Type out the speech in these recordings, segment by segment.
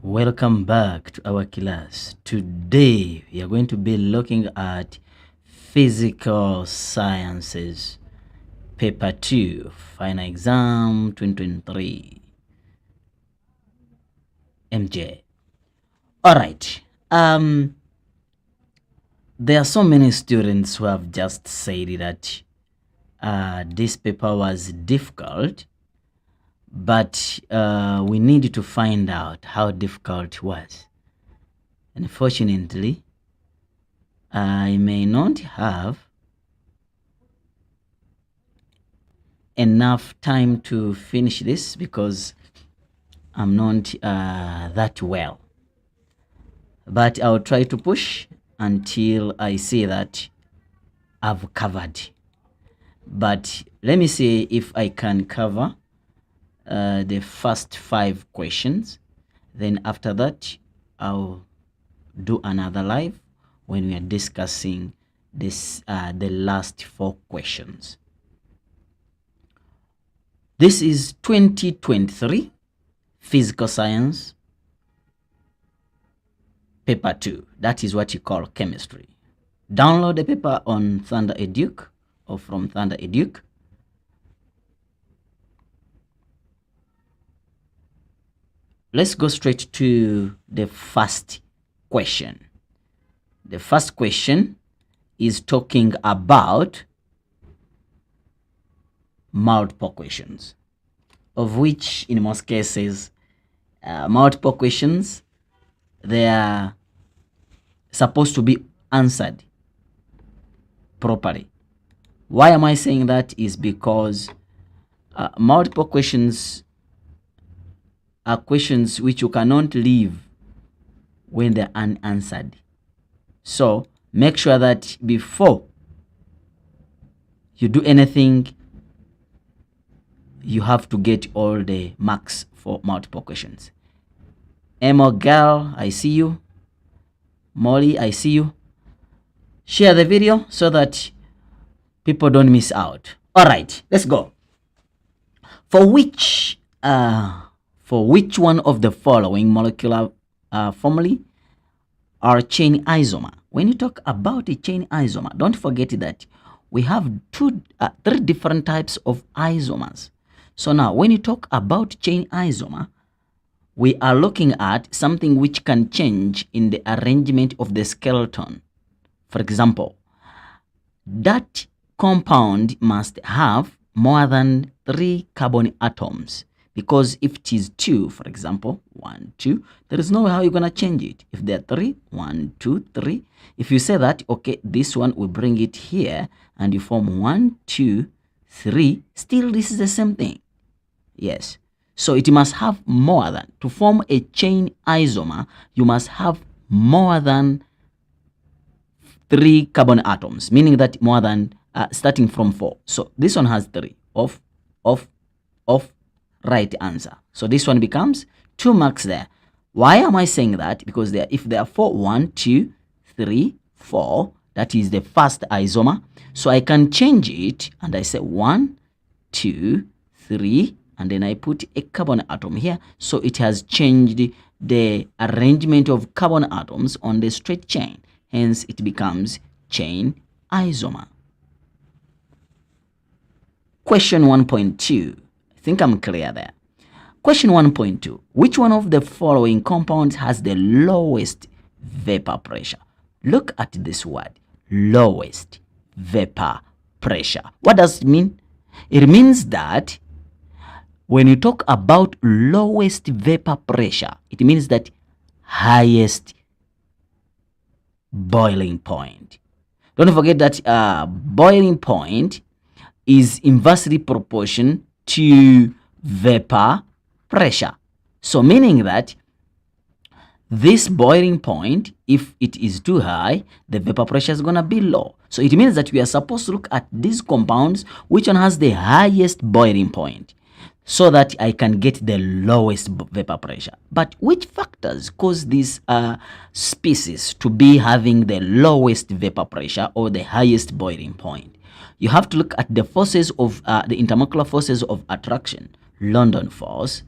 Welcome back to our class. Today we are going to be looking at Physical Sciences, Paper 2, Final Exam 2023, MJ. Alright, there are so many students who have just said that this paper was difficult, but we need to find out how difficult it was. Unfortunately, I may not have enough time to finish this because I'm not that well. But I'll try to push until I see that I've covered. But let me see if I can cover the first 5 questions. Then after that, I'll do another live when we are discussing this the last 4 questions. This is 2023 Physical Science Paper 2. That is what you call chemistry. Download the paper on Thundereduc or from Thundereduc. Let's go straight to the first question. The first question is talking about multiple questions, of which in most cases, multiple questions, they are supposed to be answered properly. Why am I saying that? Is because multiple questions are questions which you cannot leave when they're unanswered. So make sure that before you do anything, you have to get all the marks for multiple questions. Memo girl, I see you. Molly, I see you. Share the video so that people don't miss out. All right, let's go. For which one of the following molecular formulae are chain isomer? When you talk about a chain isomer, don't forget that we have 3 different types of isomers. So now, when you talk about chain isomer, we are looking at something which can change in the arrangement of the skeleton. For example, that compound must have more than 3 carbon atoms. Because if it is 2, for example, 1, 2, there is no way how you're going to change it. If there are 3, 1, 2, 3. If you say that, okay, this one, we bring it here, and you form 1, 2, 3, still this is the same thing. Yes. So it must have more than, to form a chain isomer, you must have more than 3 carbon atoms, meaning that more than, starting from 4. So this one has 3, off, right answer. So this one becomes 2 marks there. Why am I saying that? Because if there are 4, 1, 2, 3, 4, that is the first isomer. So I can change it and I say 1, 2, 3, and then I put a carbon atom here. So it has changed the arrangement of carbon atoms on the straight chain. Hence it becomes chain isomer. Question 1.2. I think I'm clear there. Question 1.2. Which one of the following compounds has the lowest vapor pressure? Look at this word, lowest vapor pressure. What does it mean? It means that when you talk about lowest vapor pressure, it means that highest boiling point. Don't forget that boiling point is inversely proportional to vapor pressure. So meaning that this boiling point, if it is too high, the vapor pressure is going to be low. So it means that we are supposed to look at these compounds, which one has the highest boiling point, so that I can get the lowest vapor pressure. But which factors cause these species to be having the lowest vapor pressure or the highest boiling point? You have to look at the forces of the intermolecular forces of attraction, London force,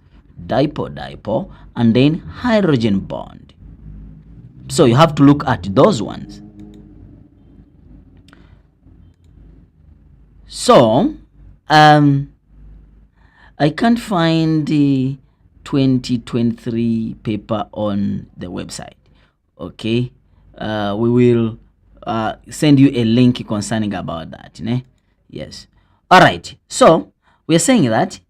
dipole, and then hydrogen bond. So you have to look at those ones. So I can't find the 2023 paper on the website. Okay, we will send you a link concerning about that. Yes. All right. So we are saying that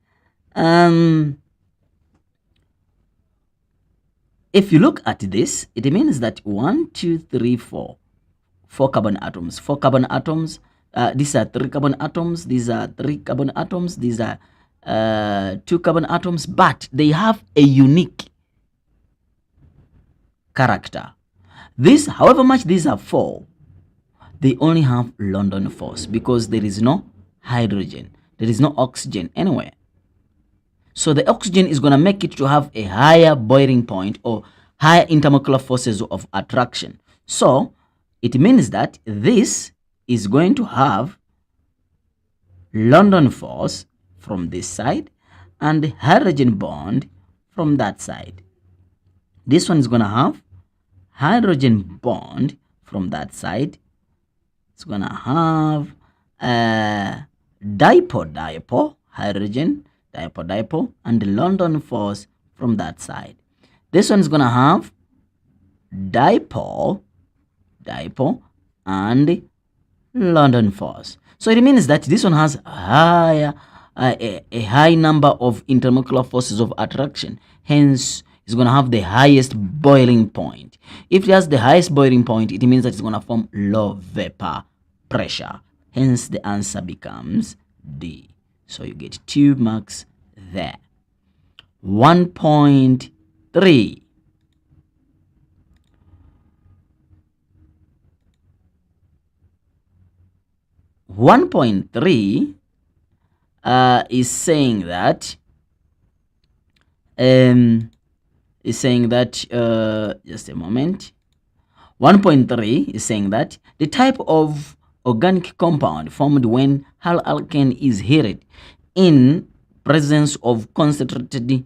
if you look at this, it means that 1, 2, 3, 4 carbon atoms. 4 carbon atoms. These are 3 carbon atoms. These are 3 carbon atoms. These are 2 carbon atoms, but they have a unique character. This, however much these are 4, they only have London force because there is no hydrogen. There is no oxygen anywhere. So the oxygen is going to make it to have a higher boiling point or higher intermolecular forces of attraction. So it means that this is going to have London force from this side and the hydrogen bond from that side. This one is going to have hydrogen bond from that side. It's going to have dipole, hydrogen, dipole, and the London force from that side. This one is going to have dipole, and London force. So it means that this one has a high number of intermolecular forces of attraction. Hence, it's going to have the highest boiling point. If it has the highest boiling point, it means that it's going to form low vapor pressure. Hence, the answer becomes D. So you get 2 marks there. 1.3. Is saying that just a moment. 1.3 is saying that the type of organic compound formed when haloalkane is heated in presence of concentrated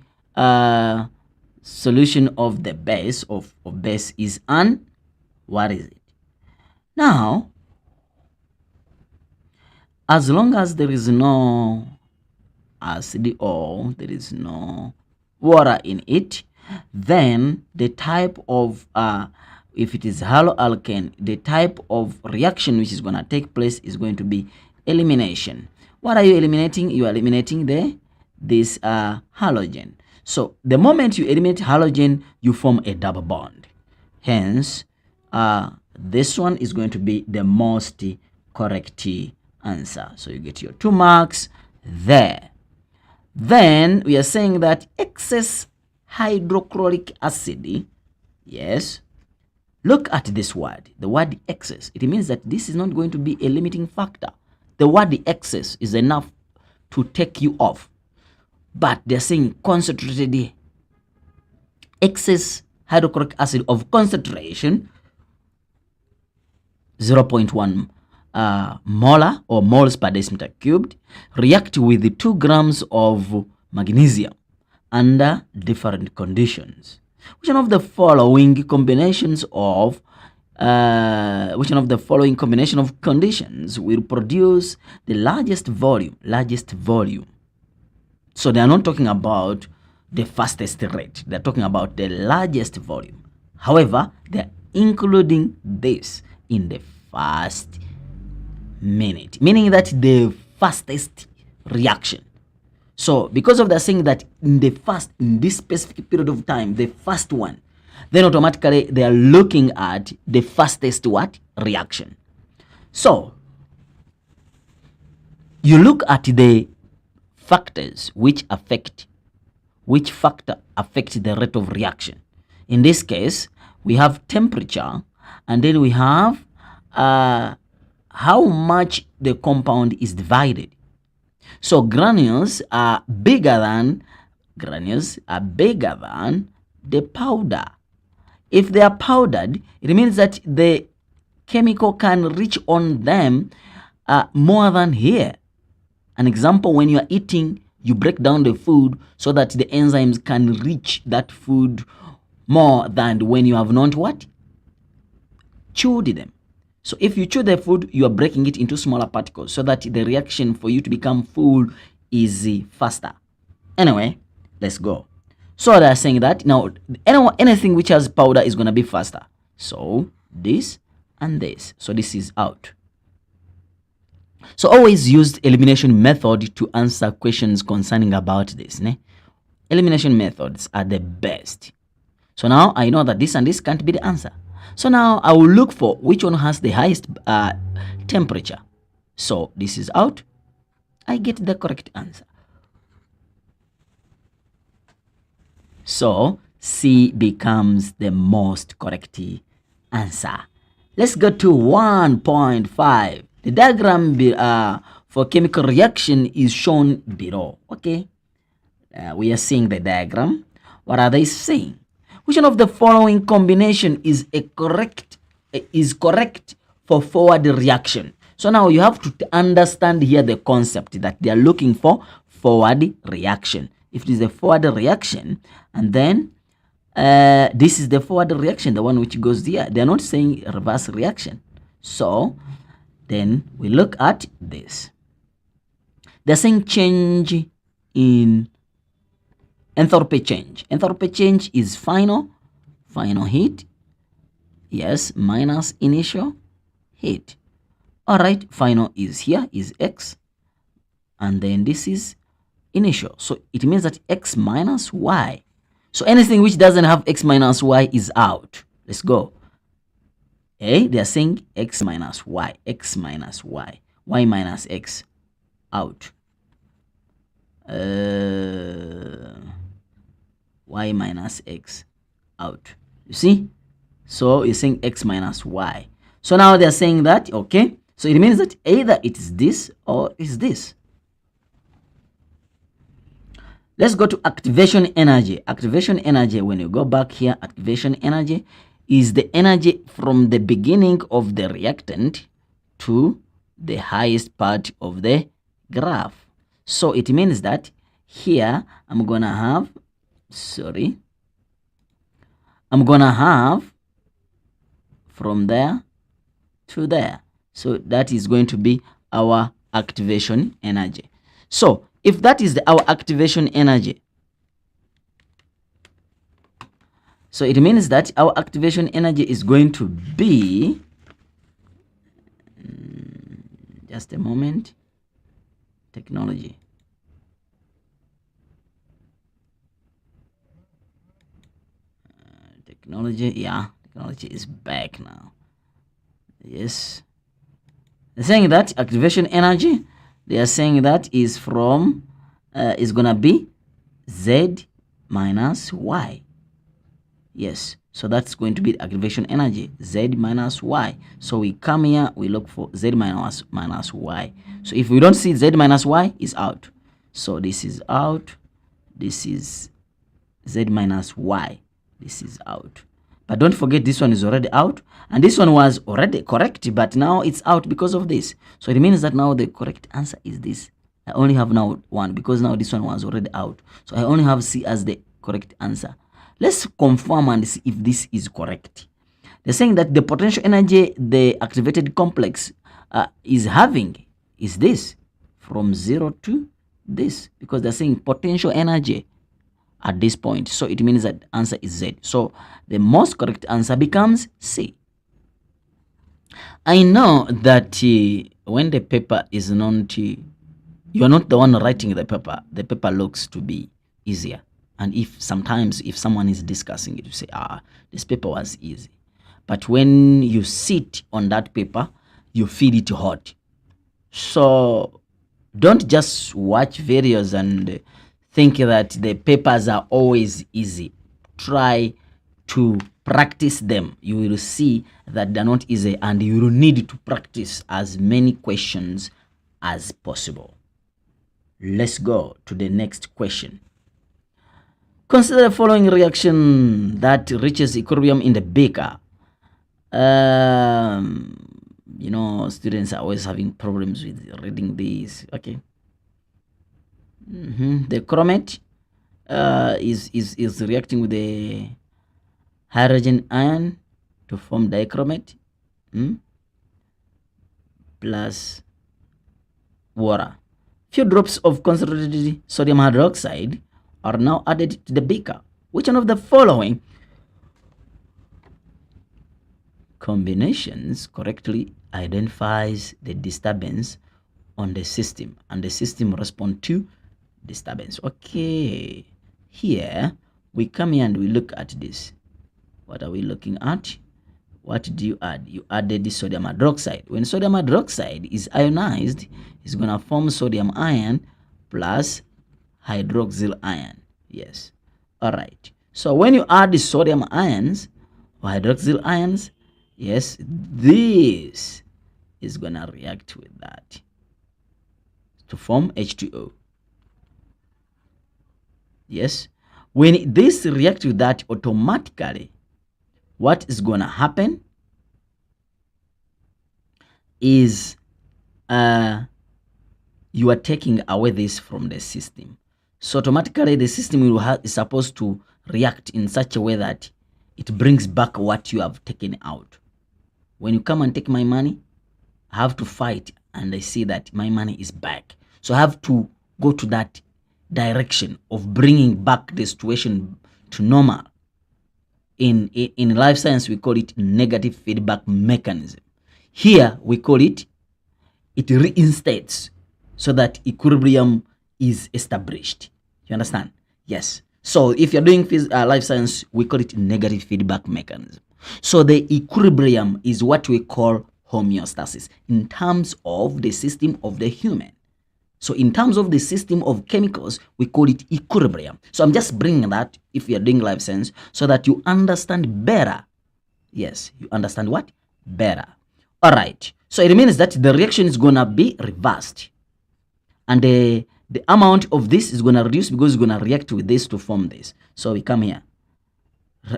solution of the base of base is an, what is it? Now, as long as there is no acid or there is no water in it, then the type of if it is haloalkane, the type of reaction which is going to take place is going to be elimination. What are you eliminating? You are eliminating this halogen. So the moment you eliminate halogen, you form a double bond. Hence, this one is going to be the most correct answer. So you get your 2 marks there. Then we are saying that excess hydrochloric acid, yes, look at this word, the word excess. It means that this is not going to be a limiting factor. The word excess is enough to take you off. But they're saying concentrated excess hydrochloric acid of concentration 0.1 molar or moles per decimeter cubed react with 2 grams of magnesium under different conditions. Which one of the following combinations of conditions will produce the largest volume? So they are not talking about the fastest rate. They are talking about the largest volume. However, they are including this in the first minute, meaning that the fastest reaction. So because of that, saying that in this specific period of time, the first one, then automatically they are looking at the fastest reaction. So you look at the factors which factor affects the rate of reaction. In this case, we have temperature, and then we have how much the compound is divided. So granules are bigger than the powder. If they are powdered, it means that the chemical can reach on them more than here. An example, when you are eating You break down the food so that the enzymes can reach that food more than when you have not what? Chewed them. So if you chew the food, you are breaking it into smaller particles so that the reaction for you to become full is faster. Anyway, let's go. So they're saying that now anything which has powder is going to be faster. So this and this. So this is out. So always use elimination method to answer questions concerning about this. Ne? Elimination methods are the best. So now I know that this and this can't be the answer. So now I will look for which one has the highest temperature. So this is out. I get the correct answer. So C becomes the most correct answer. Let's go to 1.5. The diagram for chemical reaction is shown below. Okay, we are seeing the diagram. What are they saying? Which one of the following combination is correct for forward reaction? So now you have to understand here the concept that they are looking for forward reaction. If it is a forward reaction, and then this is the forward reaction, the one which goes here. They are not saying reverse reaction. So then we look at this. They're saying change in enthalpy change. Enthalpy change is final heat. Yes, minus initial heat. All right, final is here, is X. And then this is initial. So it means that X minus Y. So anything which doesn't have X minus Y is out. Let's go. Okay, they are saying X minus Y, X minus Y, Y minus X, out. Y minus X, out. You see? So you're saying X minus Y. So now they're saying that, okay, so it means that either it is this or is this. Let's go to activation energy. Activation energy, when you go back here, activation energy is the energy from the beginning of the reactant to the highest part of the graph. So it means that here I'm gonna have from there to there. So that is going to be our activation energy. So if that is our activation energy, so it means that our activation energy is going to be, just a moment, technology. Technology is back now. Yes. They're saying that activation energy, they are saying that is from, is gonna be Z minus Y. Yes, so that's going to be activation energy, Z minus Y. So we come here, we look for Z minus Y. So if we don't see Z minus Y, is out. So this is out. This is Z minus Y. This is out. But don't forget, this one is already out. And this one was already correct, but now it's out because of this. So it means that now the correct answer is this. I only have now one because now this one was already out. So I only have C as the correct answer. Let's confirm and see if this is correct. They're saying that the potential energy the activated complex is having is this, from 0 to this, because they're saying potential energy at this point. So it means that answer is Z. So the most correct answer becomes C. I know that when the paper is not, you are not the one writing the paper looks to be easier. And if sometimes if someone is discussing it, you say, this paper was easy. But when you sit on that paper, you feel it hot. So don't just watch videos and think that the papers are always easy. Try to practice them. You will see that they're not easy, and you will need to practice as many questions as possible. Let's go to the next question. Consider the following reaction that reaches equilibrium in the beaker. You know, students are always having problems with reading these. Okay. The chromate is reacting with the hydrogen ion to form dichromate plus water. Few drops of concentrated sodium hydroxide are now added to the beaker. Which one of the following combinations correctly identifies the disturbance on the system, and the system responds to disturbance? Okay, here we come here and we look at this. What are we looking at? What do you add? You added the sodium hydroxide. When sodium hydroxide is ionized, it's going to form sodium ion plus hydroxyl ion. Yes. All right. So when you add the sodium ions or hydroxyl ions, yes, this is going to react with that to form H2O. Yes. When this reacts with that, automatically, what is going to happen is you are taking away this from the system. So automatically the system is supposed to react in such a way that it brings back what you have taken out. When you come and take my money, I have to fight and I see that my money is back. So I have to go to that direction of bringing back the situation to normal. In life science, we call it negative feedback mechanism. Here, we call it reinstates so that equilibrium is established. You understand? Yes. So if you're doing life science, we call it negative feedback mechanism. So the equilibrium is what we call homeostasis in terms of the system of the human. So in terms of the system of chemicals, we call it equilibrium. So I'm just bringing that if you're doing life science so that you understand better. Yes, you understand what? Better. All right. So it means that the reaction is going to be reversed. And the amount of this is going to reduce because it's going to react with this to form this. So we come here.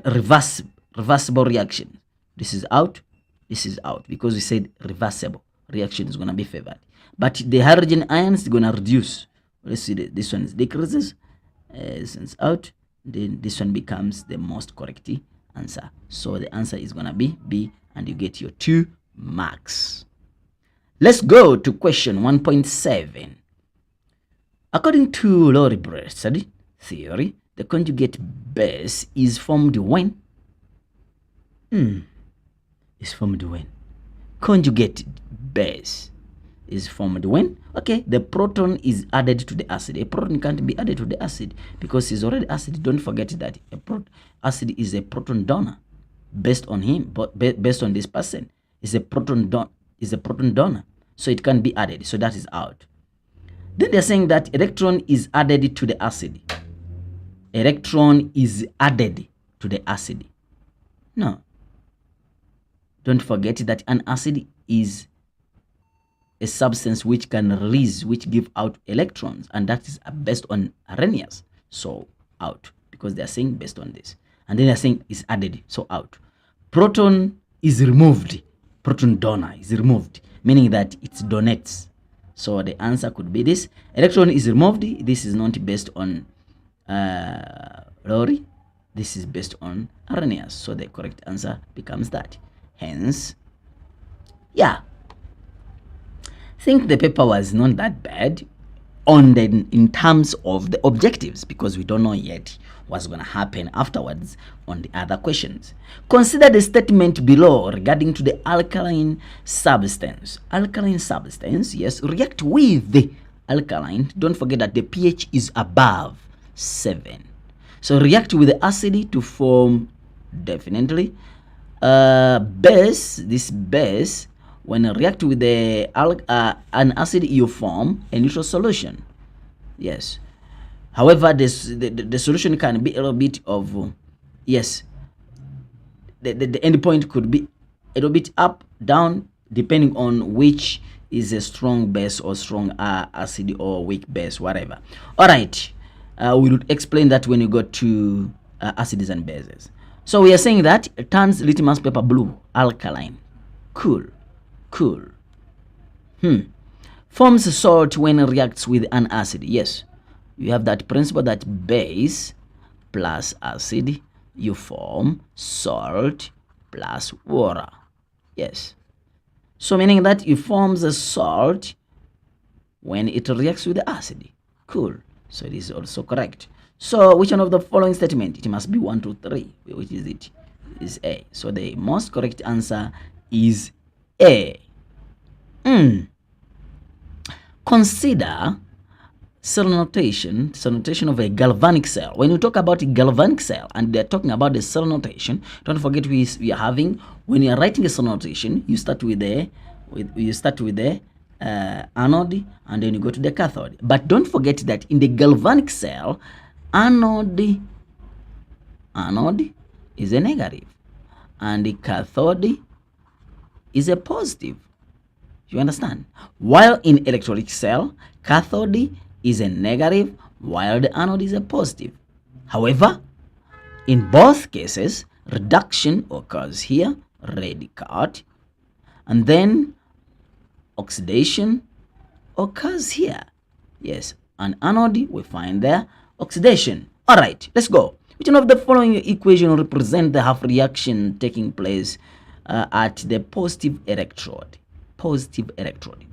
Reversible reaction. This is out. This is out because we said reversible reaction is going to be favored. But the hydrogen ions is going to reduce. Let's see, this one decreases. Since out, then this one becomes the most correct answer. So the answer is going to be B, and you get your 2 marks. Let's go to question 1.7. According to B.Saidi theory, the conjugate base is formed when? Is formed when? Conjugate base is formed when? Okay, the proton is added to the acid. A proton can't be added to the acid because it's already acid. Don't forget that acid is a proton donor based on him, but based on this person is a proton donor, so it can be added. So that is out. Then they're saying that electron is added to the acid. Electron is added to the acid. No. Don't forget that an acid is a substance which can release, which give out electrons, and that is based on Arrhenius. So out, because they are saying based on this. And then they're saying is added, so out. Proton is removed. Proton donor is removed, meaning that it donates. So the answer could be this. Electron is removed. This is not based on Rory. This is based on Arrhenius. So the correct answer becomes that. Hence, yeah, I think the paper was not that bad in terms of the objectives, because we don't know yet what's going to happen afterwards on the other questions. Consider the statement below regarding to the alkaline substance. Alkaline substance, yes, react with the alkaline. Don't forget that the pH is above 7. So react with the acid to form definitely base. This base, when react with the an acid, you form a neutral solution. Yes. However, the solution can be a little bit of yes. The end point could be a little bit up, down, depending on which is a strong base or strong acid or weak base, whatever. All right. We will explain that when you go to acids and bases. So we are saying that it turns litmus paper blue, alkaline, cool. Forms salt when it reacts with an acid. Yes. you have that principle that base plus acid, you form salt plus water. Yes. So meaning that it forms a salt when it reacts with the acid. Cool. So it is also correct. So which one of the following statement? It must be 1, 2, 3. Which is it? It is A. So the most correct answer is A. Consider cell notation of a galvanic cell. When you talk about a galvanic cell and they're talking about the cell notation, don't forget we are having, when you're writing a cell notation, you start with the anode and then you go to the cathode. But don't forget that in the galvanic cell, anode is a negative and the cathode is a positive. You understand? While in electrolytic cell, cathode is a negative while the anode is a positive. However, in both cases, reduction occurs here, red card, and then oxidation occurs here. Yes, an anode we find there oxidation. All right, let's go. Which one of the following equation represent the half reaction taking place at the positive electrode? Positive electrode.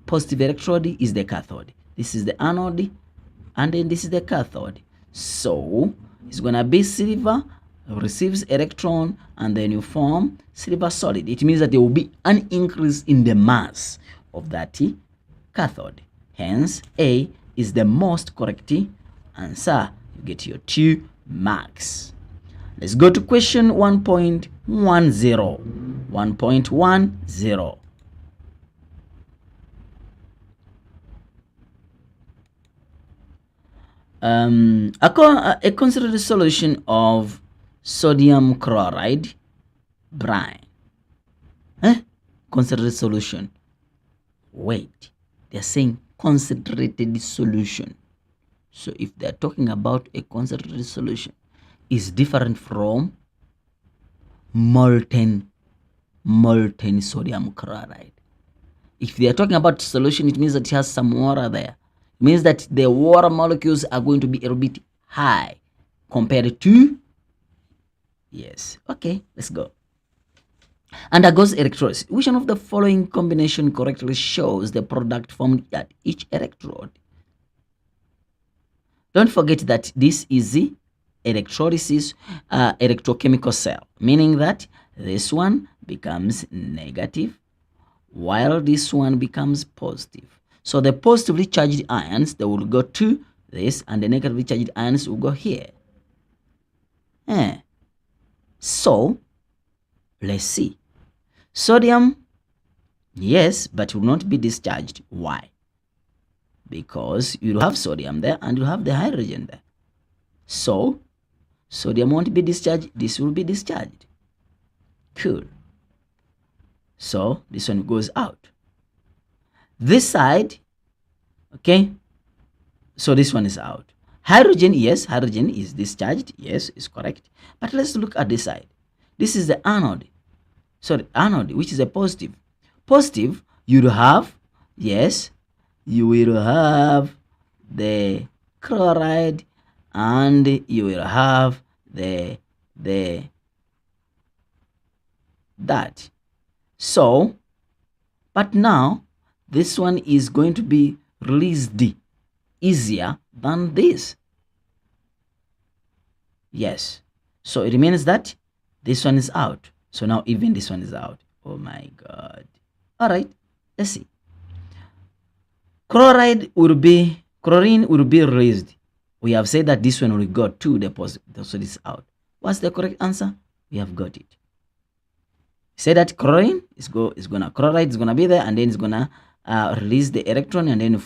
Positive electrode is the cathode. This is the anode, and then this is the cathode. So it's gonna be silver receives electron, and then you form silver solid. It means that there will be an increase in the mass of that cathode. Hence, A is the most correct answer. You get your 2 marks. Let's go to question 1.10. 1.10. A considered solution of sodium chloride brine. Concentrated solution. Wait, they're saying concentrated solution. So if they're talking about a concentrated solution, is different from molten sodium chloride. If they are talking about solution, it means that it has some water there. It means that the water molecules are going to be a little bit high compared to, yes, okay, let's go. Undergoes electrolysis. Which one of the following combination correctly shows the product formed at each electrode? Don't forget that this is the electrolysis electrochemical cell, meaning that this one becomes negative while this one becomes positive. So the positively charged ions, they will go to this, and the negatively charged ions will go here. So let's see. Sodium, yes, but will not be discharged. Why? Because you have sodium there and you have the hydrogen there. So sodium won't be discharged, this will be discharged. Cool. So this one goes out. This side, okay, so this one is out. Hydrogen, yes, hydrogen is discharged, yes, is correct. But let's look at this side. This is the anode. Sorry, anode, which is a positive. Positive, you will have, yes, you will have the chloride, and you will have that. So, but now this one is going to be released easier than this. Yes. So it means that this one is out. So now even this one is out. Oh my God. All right. Let's see. Chlorine will be released. We have said that this one will go to the positive. So this is out. What's the correct answer? We have got it. Say that chloride is gonna be there, and then it's gonna release the electron and then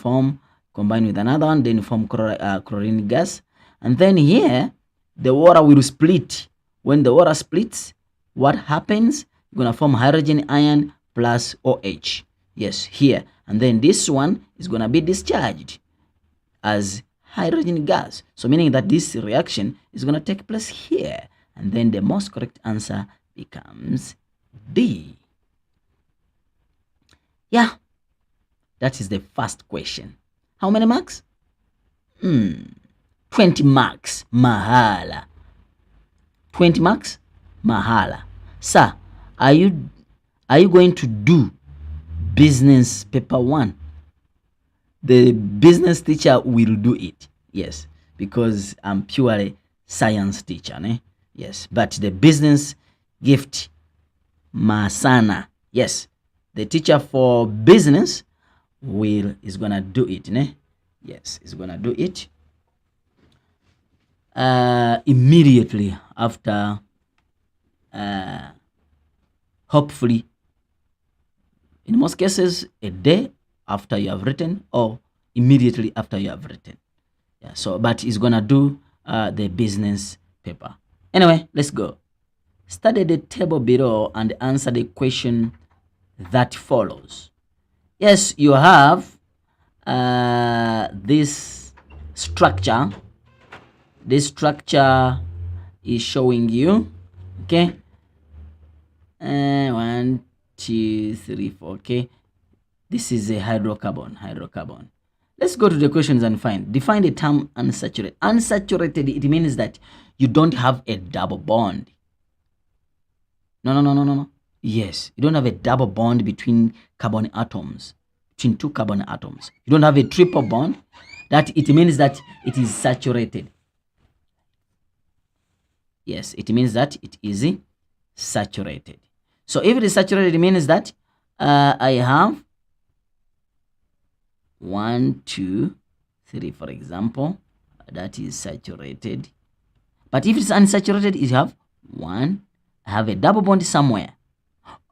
combine with another one, then form chlorine gas. And then here the water will split. When the water splits, what happens? You're gonna form hydrogen ion plus OH. Yes, here. And then this one is gonna be discharged as hydrogen gas. So meaning that this reaction is gonna take place here. And then the most correct answer becomes D. Yeah, that is the first question. How many marks? 20 marks mahala. 20 marks mahala. Sir, are you going to do business paper 1? The business teacher will do it. Yes, because I'm purely science teacher, né? Yes, but the business gift masana. Yes, the teacher for business is gonna do it, né? Yes, is gonna do it immediately after, hopefully in most cases a day after you have written, or immediately after you have written. Yeah, so but he's gonna do the business paper. Anyway, let's go. Study the table below and answer the question that follows. Yes, you have this structure. This structure is showing you, okay, 1 2 3 4. Okay, this is a hydrocarbon. Let's go to the questions and define the term unsaturated. Unsaturated, it means that you don't have a double bond. No. Yes, you don't have a double bond between carbon atoms, between two carbon atoms. You don't have a triple bond. That it means that it is saturated. Yes, it means that it is saturated. So if it is saturated, it means that I have 1 2 3, for example, that is saturated. But if it's unsaturated, you have 1, I have a double bond somewhere,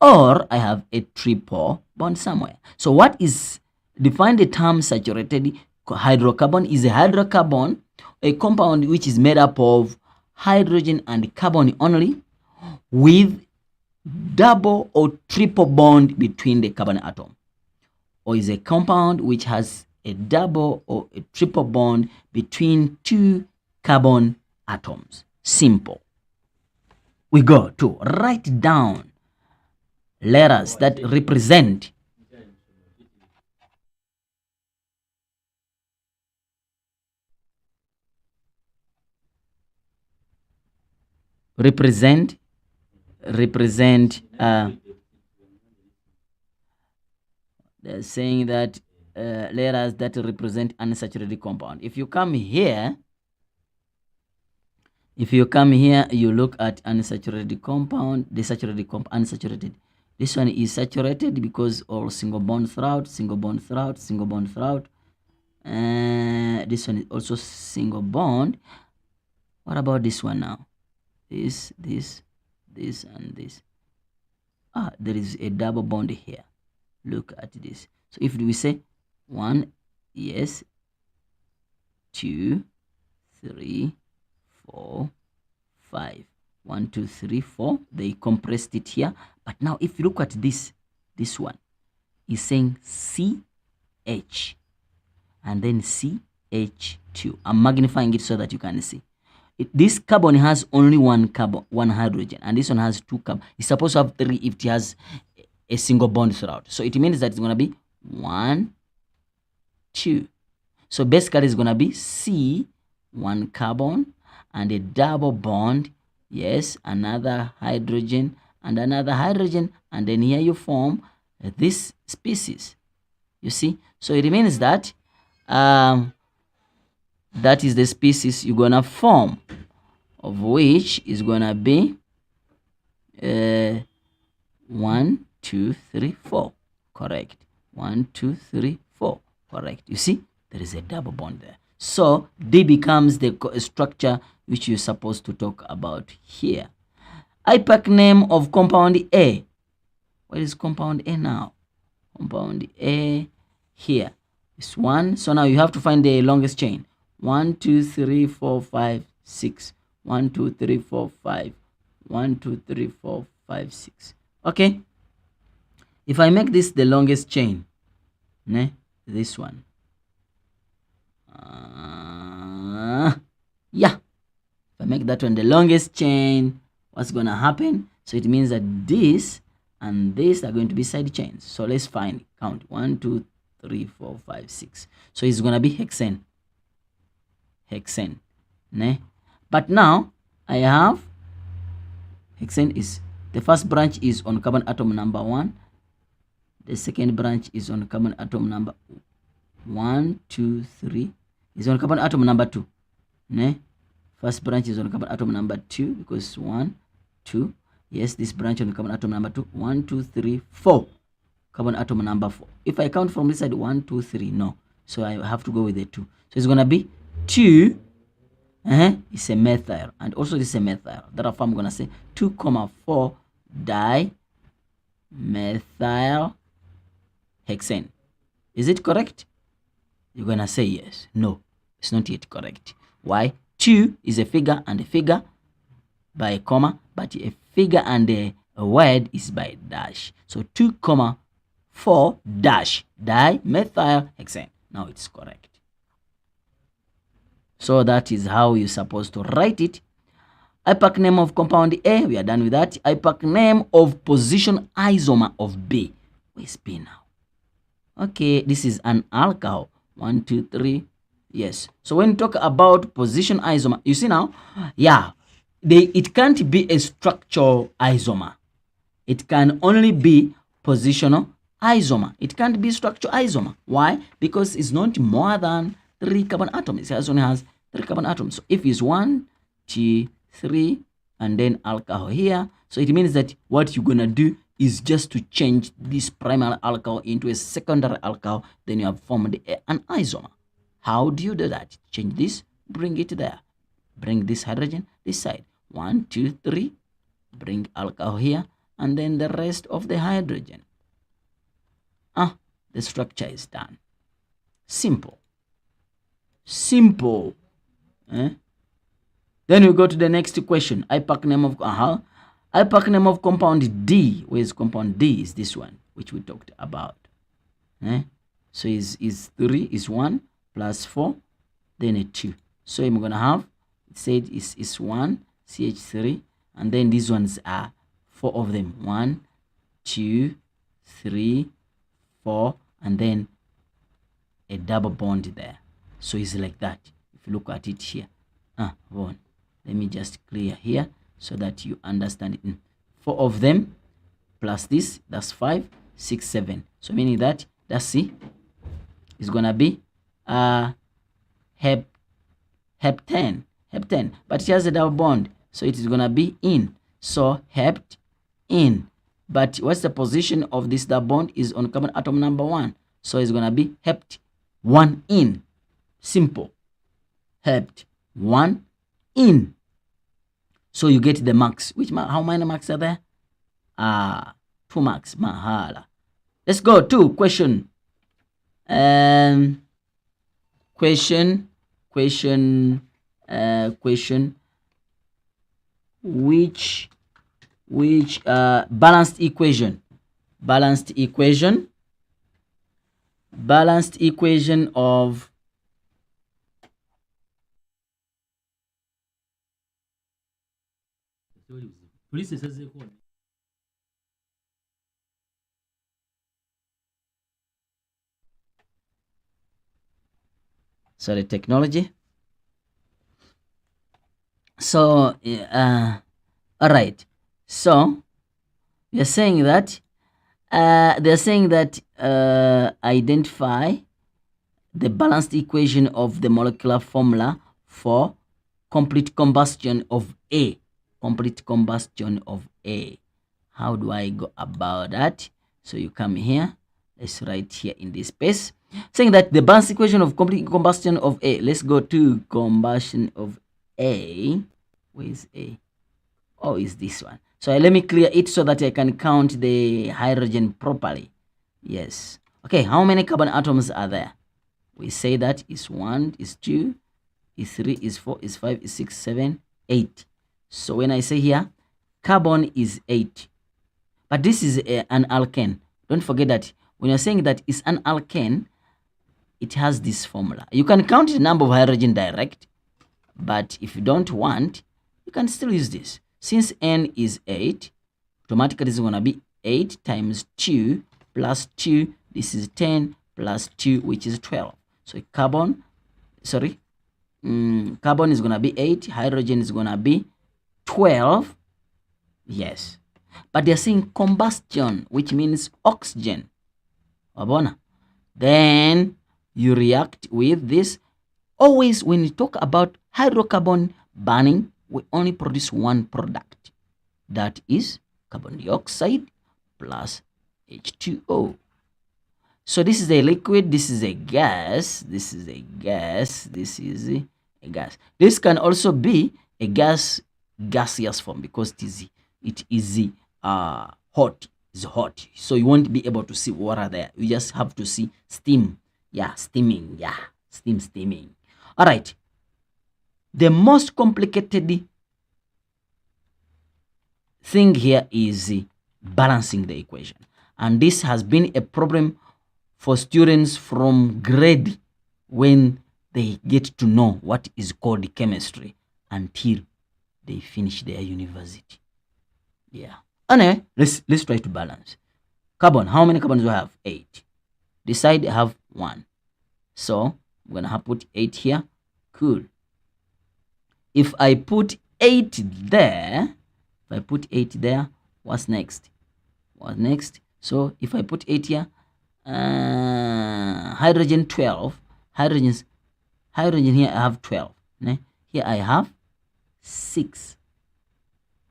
or I have a triple bond somewhere. So what is define the term saturated hydrocarbon? Is a hydrocarbon a compound which is made up of hydrogen and carbon only, with double or triple bond between the carbon atom, or is a compound which has a double or a triple bond between two carbon atoms. Simple. We go to write down letters that represent they're saying that letters that represent unsaturated compound. If you come here, you look at unsaturated compound, desaturated compound, unsaturated. This one is saturated because all single bond throughout, single bond throughout, single bond throughout. This one is also single bond. What about this one now? This, and this. There is a double bond here. Look at this. So if we say 1, yes, 2, 3, 4, 5. 1 2 3 4. They compressed it here. But now if you look at this one is saying CH and then CH2. I'm magnifying it so that you can see. This carbon has only one hydrogen, and this one has 2 carbon. It's supposed to have 3 if it has a single bond throughout. So it means that it's going to be 1, 2. So basically it's going to be C, 1 carbon, and a double bond. Yes, another hydrogen and another hydrogen, and then here you form this species. You see? So it means that that is the species you're gonna form, of which is gonna be 1 2 3 4. Correct. 1 2 3 4. Correct. You see, there is a double bond there. So D becomes the structure which you're supposed to talk about here. IPAC name of compound A. What is compound A now? Compound A here is 1. So now you have to find the longest chain. 1 2 3 4 5 6. 1 2 3 4 5. 1 2 3 4 5 6. Okay. If I make this the longest chain, this one. Yeah. If I make that one the longest chain, what's gonna happen? So it means that this and this are going to be side chains. So let's count 1 2 3 4 5 6. So it's gonna be hexane. hexane. Ne? But now I have hexane is the first branch is on carbon atom number 1. The second branch is on carbon atom number 1, 2, 3. Is on carbon atom number 2. Ne? First branch is on carbon atom number 2 because 1, 2. Yes, this branch on carbon atom number 2. 1, 2, 3, 4. Carbon atom number 4. If I count from this side, 1, 2, 3, no. So I have to go with the 2. So it's gonna be 2. It's a methyl, and also this is a methyl. Therefore, I'm gonna say 2,4 dimethyl hexane. Is it correct? You're gonna say yes. No, it's not yet correct. Why? 2 is a figure and a figure by a comma, but a figure and a word is by a dash. So 2,4 dash dimethyl hexane. Now it's correct. So that is how you're supposed to write it. IUPAC name of compound A, we are done with that. IUPAC name of position isomer of B. Where's B now? Okay, this is an alcohol. 1, 2, 3. Yes. So when you talk about position isomer, you see now, yeah, it can't be a structural isomer. It can only be positional isomer. It can't be structural isomer. Why? Because it's not more than 3 carbon atoms. It only has 3 carbon atoms. So if it's 1, 2, 3, and then alcohol here, so it means that what you're gonna do is just to change this primary alcohol into a secondary alcohol, then you have formed an isomer. How do you do that? Change this, bring it there. Bring this hydrogen this side. 1, 2, 3. Bring alcohol here, and then the rest of the hydrogen. The structure is done. Simple. Simple. Then we go to the next question. IUPAC name of IUPAC name of compound D. Where is compound D? Is this one which we talked about. So is 3 is 1 plus 4, then a 2. So I'm gonna have, it said is 1 CH3, and then these ones are 4 of them. 1, 2, 3, 4, and then a double bond there. So it's like that. If you look at it here, let me just clear here so that you understand it. 4 of them plus this, that's 5, 6, 7. So meaning that C is gonna be heptane, but it has a double bond, so it is gonna be in. So hept in. But what's the position of this double bond? Is on carbon atom number 1. So it's gonna be hept 1 in. Simple. Hept 1 in. So you get the marks. How many marks are there? 2 marks. Mahala. Let's go to question. Question. Which balanced equation of sorry, technology. So all right, so they're saying that identify the balanced equation of the molecular formula for complete combustion of A. Complete combustion of A. How do I go about that? So you come here, let's write here in this space, saying that the balanced equation of complete combustion of A. Let's go to combustion of A. Where is A? Oh, is this one. So let me clear it so that I can count the hydrogen properly. Yes. Okay, how many carbon atoms are there? We say that is 1, is 2, is 3, is 4, is 5, is 6, 7, 8. So when I say here, carbon is 8. But this is an alkane. Don't forget that when you're saying that it's an alkane, it has this formula. You can count the number of hydrogen direct, but if you don't want, you can still use this. Since N is 8, automatically this is going to be 8 times 2 plus 2. This is 10 plus 2, which is 12. So carbon, sorry, carbon is going to be 8, hydrogen is going to be 12. Yes, but they're saying combustion, which means oxygen. Wabona? Then you react with this. Always when you talk about hydrocarbon burning, we only produce one product. That is carbon dioxide plus H2O. So this is a liquid, this is a gas, this is a gas, this is a gas. This can also be a gaseous form because it is hot. It's hot. So you won't be able to see water there. You just have to see steam. Yeah, steaming. Yeah, steaming. All right. The most complicated thing here is balancing the equation. And this has been a problem for students from grade when they get to know what is called chemistry until they finish their university. Yeah. Anyway, let's try to balance. Carbon, how many carbons do I have? 8. This side I have 1. So I'm gonna have put 8 here. Cool. If I put 8 there, what's next? What's next? So if I put 8 here, hydrogen 12. Hydrogen here I have 12. Here I have 6.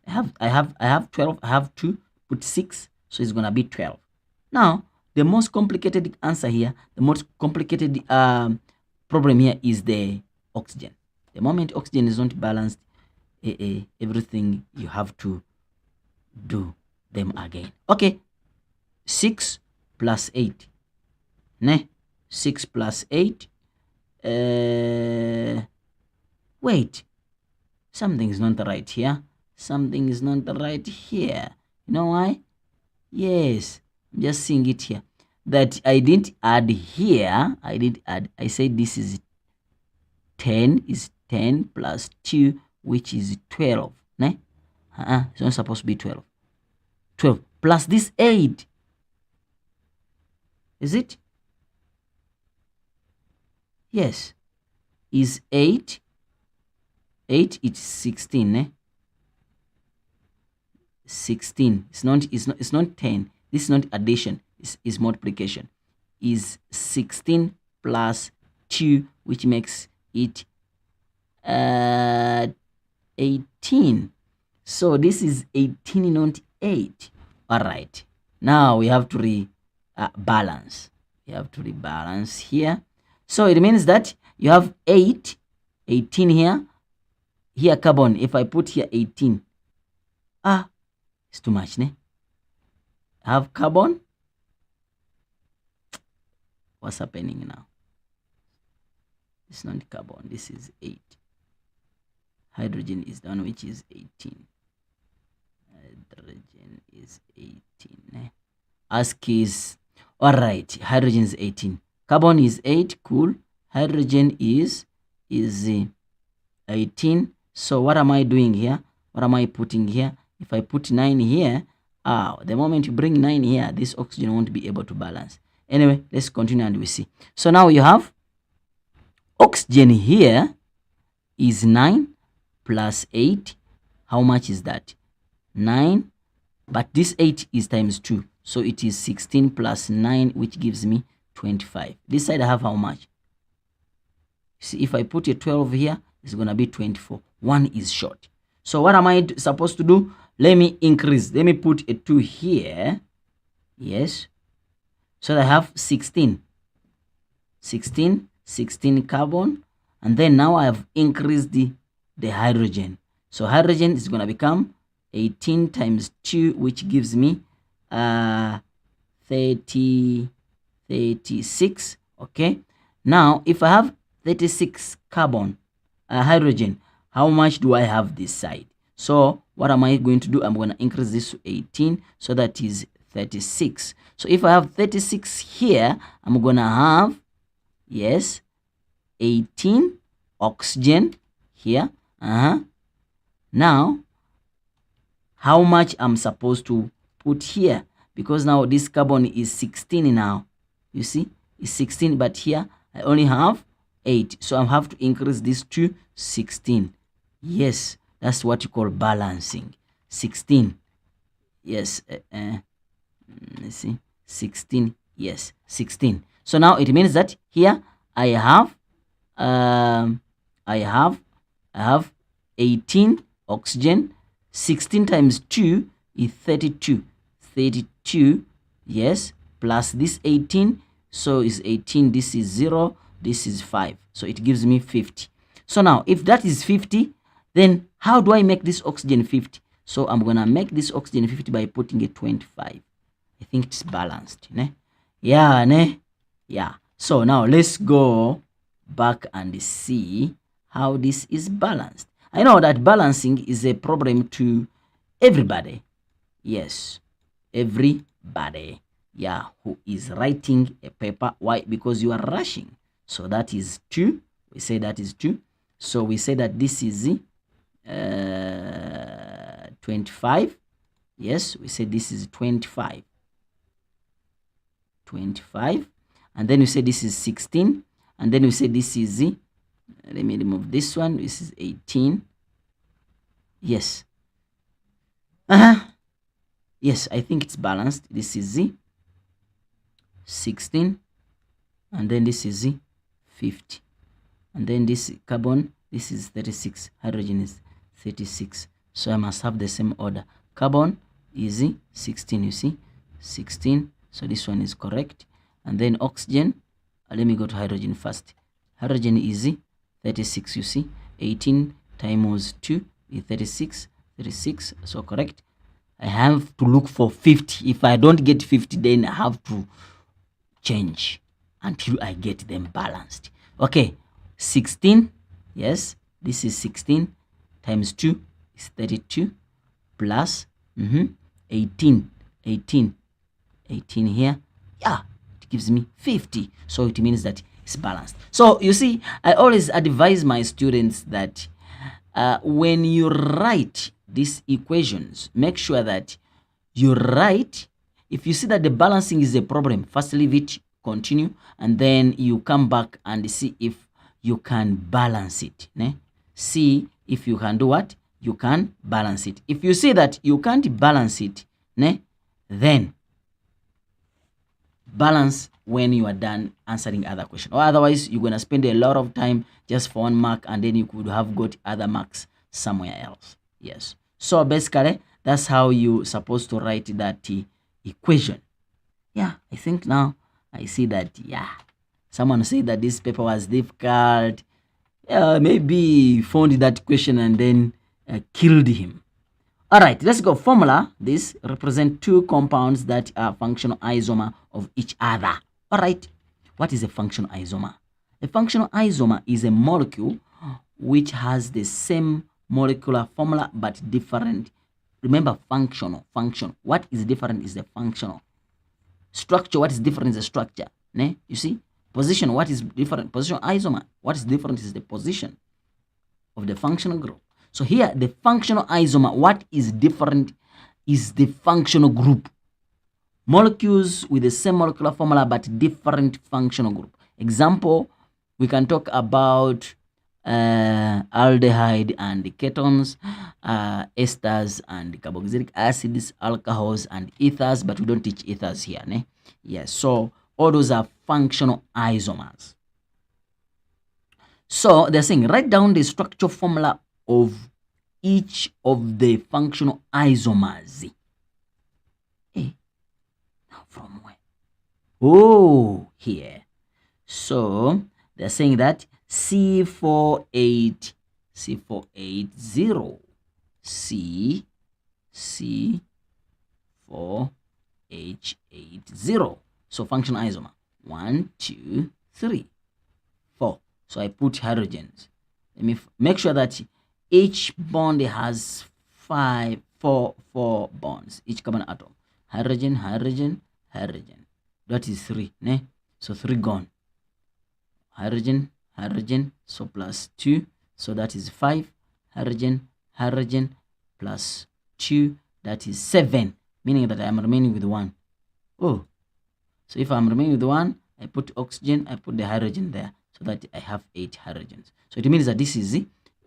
I have 12. I have to put 6, so it's gonna be 12. Now the most complicated answer here, the most complicated problem here is the oxygen. The moment oxygen is not balanced, everything you have to do them again. Okay, 6 plus 8. 6 plus 8. Wait, something is not right here. Something is not right here. You know why? Yes, I'm just seeing it here. That I didn't add here. I did add. I said this is 10 is 10 plus 2, which is 12. It's not supposed to be 12. 12 plus this 8. Is it? Yes. Is 8. 8 it's 16, 16. It's not 10. This is not addition. It's multiplication. Is 16 plus 2, which makes it 18. So this is 18, not 8. All right. Now we have to rebalance. You have to rebalance here. So it means that you have 18 here. Here carbon. If I put here 18, it's too much, I have carbon. What's happening now? It's not carbon. This is 8. Hydrogen is the one which is 18. Hydrogen is 18. Ask is all right. Hydrogen is 18. Carbon is 8. Cool. Hydrogen is 18. So what am I doing here? What am I putting here? If I put 9 here, the moment you bring 9 here, this oxygen won't be able to balance. Anyway, let's continue and we see. So now you have oxygen here is 9 plus 8. How much is that? 9. But this 8 is times 2. So it is 16 plus 9, which gives me 25. This side I have how much? See, if I put a 12 here, it's going to be 24. 1 is short. So what am I supposed to do? Let me increase. Let me put a 2 here. Yes. So I have 16. 16 carbon. And then now I have increased the hydrogen. So hydrogen is going to become 18 times 2, which gives me 36. Okay. Now, if I have 36 carbon, hydrogen, how much do I have this side? So what am I going to do? I'm going to increase this to 18. So that is 36. So if I have 36 here, I'm going to have, yes, 18 oxygen here. Now, how much I'm supposed to put here? Because now this carbon is 16 now. You see, it's 16, but here I only have 8. So I have to increase this to 16. Yes, that's what you call balancing. 16. Yes. Let's see. 16. Yes, 16. So now it means that here I have I have 18 oxygen. 16 times 2 is 32. 32, yes, plus this 18. So is 18. This is 0. This is 5. So it gives me 50. So now if that is 50, then how do I make this oxygen 50? So I'm gonna make this oxygen 50 by putting a 25. I think it's balanced, ne? Yeah, ne? Yeah. So now let's go back and see how this is balanced. I know that balancing is a problem to everybody. Yes, everybody. Yeah, who is writing a paper. Why? Because you are rushing. So that is 2. We say that is 2. So we say that this is 25. Yes, we say this is 25. 25. And then we say this is 16. And then we say this is, let me remove this one. This is 18. Yes. Yes, I think it's balanced. This is 16. And then this is 50. And then this carbon, this is 36. Hydrogen is 36. So I must have the same order. Carbon is 16, you see. 16. So this one is correct. And then oxygen, let me go to hydrogen first. Hydrogen is 36, you see. 18 times 2 is 36. 36, so correct. I have to look for 50. If I don't get 50, then I have to change until I get them balanced. Okay, 16. Yes, this is 16 times 2 is 32 plus 18 here. Yeah, it gives me 50. So it means that it's balanced. So you see, I always advise my students that when you write these equations, make sure that you write. If you see that the balancing is a problem, first leave it, continue, and then you come back and see if you can balance it. Ne? See if you can do what? You can balance it. If you see that you can't balance it, ne? Then balance when you are done answering other questions. Or otherwise, you're going to spend a lot of time just for 1 mark, and then you could have got other marks somewhere else. Yes. So basically, that's how you're supposed to write that equation. Yeah, I think now I see that, yeah, someone said that this paper was difficult. Maybe found that question and then killed him. All right, let's go. Formula. This represent two compounds that are functional isomer of each other. All right, what is a functional isomer? A functional isomer is a molecule which has the same molecular formula but different. Remember, functional. What is different is the functional. Structure, what is different is the structure. Ne? You see? Position, what is different? Position isomer, what is different is the position of the functional group. So here, the functional isomer, what is different is the functional group. Molecules with the same molecular formula but different functional group. Example, we can talk about aldehyde and ketones, esters and carboxylic acids, alcohols and ethers, but we don't teach ethers here. Ne? Yes, so all those are functional isomers. So they're saying write down the structure formula of each of the functional isomers. Hey, now from where? Oh, here. So they're saying that C480, C4H80. So functional isomer 1, 2, 3, 4. So I put hydrogens. Let me make sure that each bond has 4 bonds. Each carbon atom. Hydrogen, hydrogen, hydrogen. That is 3. Ne? So 3 gone. Hydrogen, hydrogen. So plus 2. So that is 5. Hydrogen, hydrogen plus 2. That is 7. Meaning that I am remaining with 1. Oh. So if I'm remaining with 1, I put oxygen, I put the hydrogen there. so that I have 8 hydrogens. So it means that this is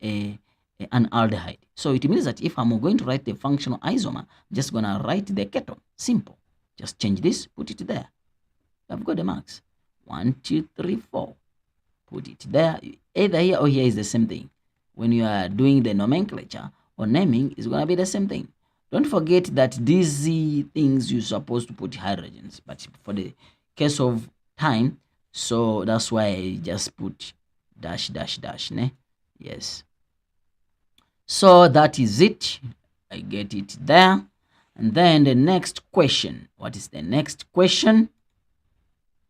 an aldehyde. So it means that if I'm going to write the functional isomer, I'm just going to write the ketone. Simple. Just change this, put it there. I've got the marks. 1, 2, 3, 4. Put it there. Either here or here is the same thing. When you are doing the nomenclature or naming, it's going to be the same thing. Don't forget that these things you're supposed to put hydrogens, but for the case of time, so that's why I just put dash dash dash, ne? Yes. So that is it. I get it there. And then the next question. What is the next question?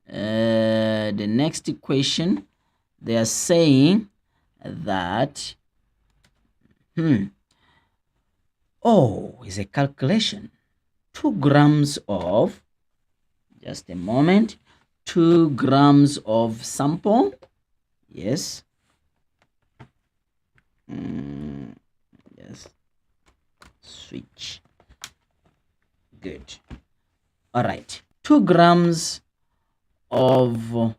The next question, they are saying that oh, is a calculation. 2 grams of, just a moment, 2 grams of sample. Yes. Yes. Switch. Good. All right. 2 grams of